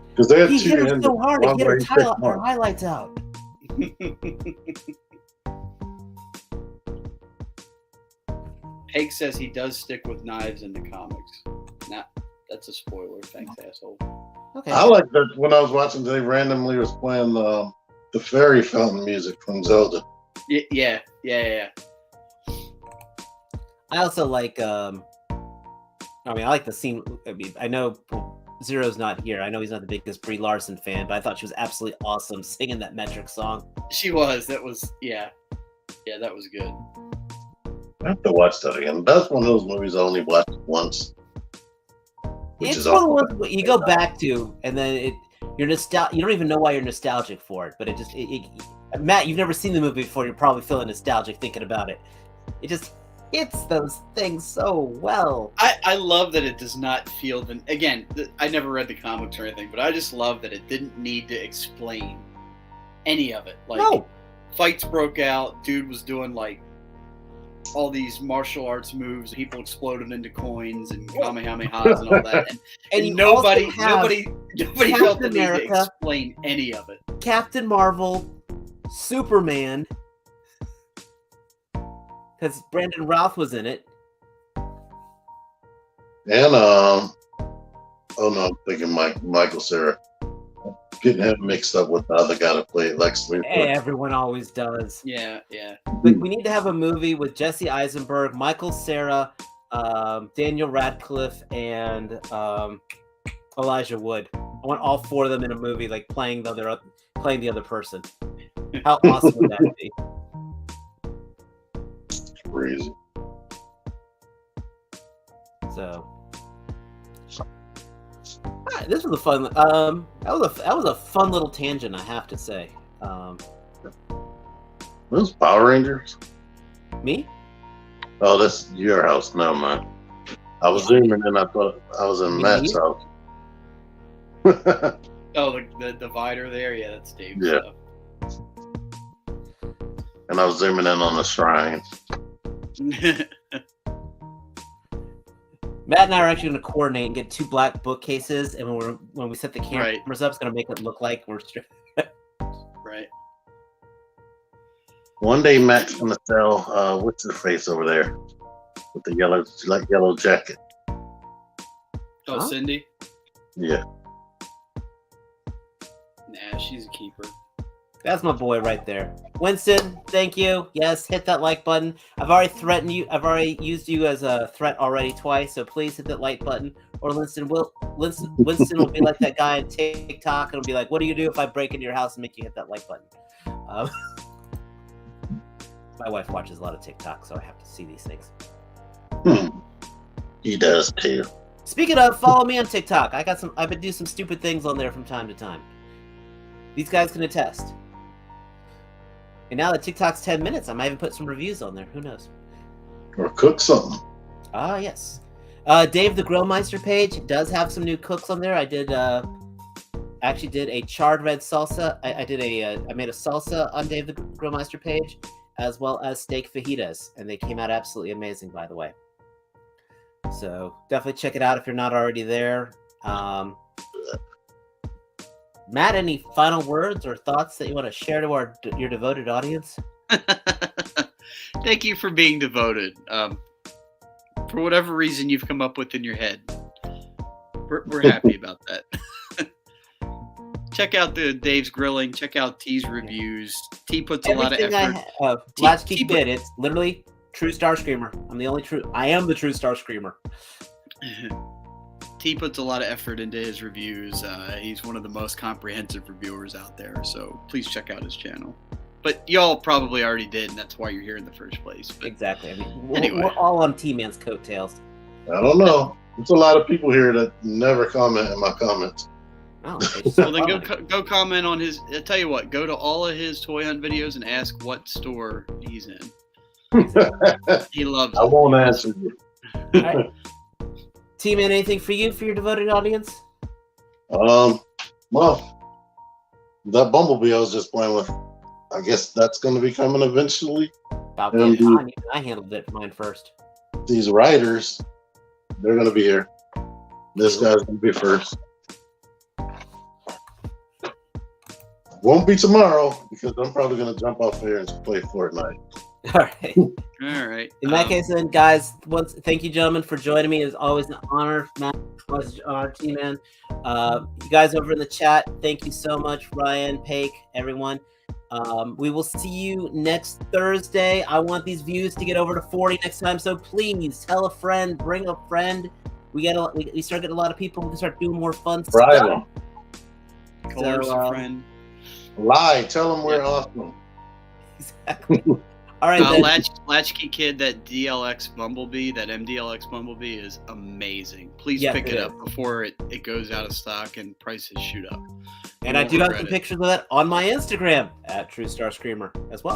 Because they had He 2 hit her endings. so hard, One he hit where her, he picked her one. highlights out. Peg says he does stick with knives in the comics. Nah, that's a spoiler. Thanks, asshole. Okay. I like that when I was watching, they randomly was playing the fairy fountain music from Zelda. Yeah. I also like. I like the scene. I mean, I know Zero's not here. I know he's not the biggest Brie Larson fan, but I thought she was absolutely awesome singing that metric song. She was. That was that was good. I have to watch that again. That's one of those movies I only watched once. It's one of the ones you go back to, and then you're nostalgic. You don't even know why you're nostalgic for it, but it just Matt, you've never seen the movie before. You're probably feeling nostalgic thinking about it. It just hits those things so well. I love that it does not feel I never read the comics or anything, but I just love that it didn't need to explain any of it. Like, no. Fights broke out, dude was doing like all these martial arts moves, people exploded into coins and kamehamehas and all that, and nobody felt the need to explain any of it. Captain Marvel, Superman, because Brandon Routh was in it, and oh no, I'm thinking Michael Cera. Getting him mixed up with the other guy that played Lex Luthor. Everyone always does. Yeah. But we need to have a movie with Jesse Eisenberg, Michael Cera, Daniel Radcliffe, and Elijah Wood. I want all 4 of them in a movie, like playing the other person. How awesome would that be? Crazy. So. This was a fun. That was a fun little tangent, I have to say. Those Power Rangers. Me? Oh, that's your house. No, man. I was zooming in. I thought I was in Matt's house. Oh, the divider there. Yeah, that's Dave's Yeah. stuff. And I was zooming in on the shrine. Matt and I are actually going to coordinate and get 2 black bookcases, and when we set the cameras up, it's going to make it look like we're right. One day, Matt's gonna sell what's his face over there with the yellow jacket. Oh, Huh? Cindy? Yeah. Nah, she's a keeper. That's my boy right there. Winston, thank you. Yes, hit that like button. I've already threatened you. I've already used you as a threat already twice, so please hit that like button. Or Winston will be like that guy on TikTok and will be like, "What do you do if I break into your house and make you hit that like button?" My wife watches a lot of TikTok, so I have to see these things. He does too. Speaking of, follow me on TikTok. I've been doing some stupid things on there from time to time. These guys can attest. And now that TikTok's 10 minutes, I might even put some reviews on there. Who knows? Or cook something. Ah, yes. Dave the Grillmeister page does have some new cooks on there. I did actually did a charred red salsa. I made a salsa on Dave the Grillmeister page, as well as steak fajitas, and they came out absolutely amazing, by the way. So definitely check it out if you're not already there. Matt, any final words or thoughts that you want to share to your devoted audience? Thank you for being devoted. For whatever reason you've come up with in your head, we're happy about that. Check out the Dave's Grilling. Check out T's reviews. T puts a lot of effort. Latchkey Kid. It's literally true Starscreamer. I am the true Starscreamer. T puts a lot of effort into his reviews. He's one of the most comprehensive reviewers out there. So please check out his channel. But y'all probably already did, and that's why you're here in the first place. But exactly. I mean, anyway. We're all on T-Man's coattails. I don't know. There's a lot of people here that never comment in my comments. Oh, well, then go comment on his. I'll tell you what. Go to all of his toy hunt videos and ask what store he's in. He loves it. I won't answer you. All right. T-Man, anything for you, for your devoted audience? Well, that Bumblebee I was just playing with, I guess that's going to be coming eventually. About damn time. I handled it mine first. These riders, they're going to be here. This guy's going to be first. Won't be tomorrow because I'm probably going to jump off here and play Fortnite. All right. All right. In that case, then, guys, thank you, gentlemen, for joining me. It's always an honor, Matt. Always an honor, T-Man. You guys over in the chat, thank you so much, Ryan, Paik, everyone. We will see you next Thursday. I want these views to get over to 40 next time, so please tell a friend, bring a friend. We start getting a lot of people. We can start doing more fun stuff. Coerce a friend. Lie. Tell them we're awesome. Exactly. All right. Latchkey Kid, that DLX Bumblebee, that MDLX Bumblebee is amazing. Please pick it up before it goes out of stock and prices shoot up. And I do have some pictures of that on my Instagram at Trustarscreamer as well.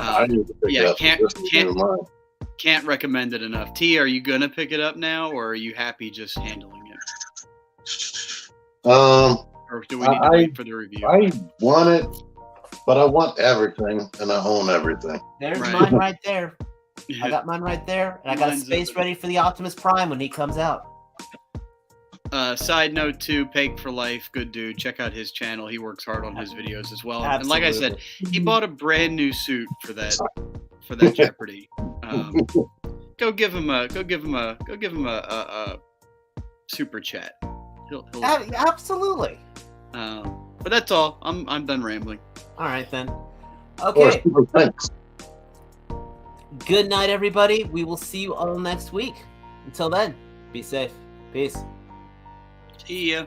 Can't recommend it enough. T, are you gonna pick it up now, or are you happy just handling it? Or do we need to wait for the review? I want it, but I want everything, and I own everything. There's mine right there. I got mine right there, and I got a space ready for the Optimus Prime when he comes out. Side note too, Paik for Life, good dude. Check out his channel. He works hard on his videos as well. Absolutely. And like I said, he bought a brand new suit for that Jeopardy. Go give him a super chat. He'll absolutely. But that's all. I'm done rambling. All right then. Okay. Thanks. Good night, everybody. We will see you all next week. Until then, be safe. Peace. See ya.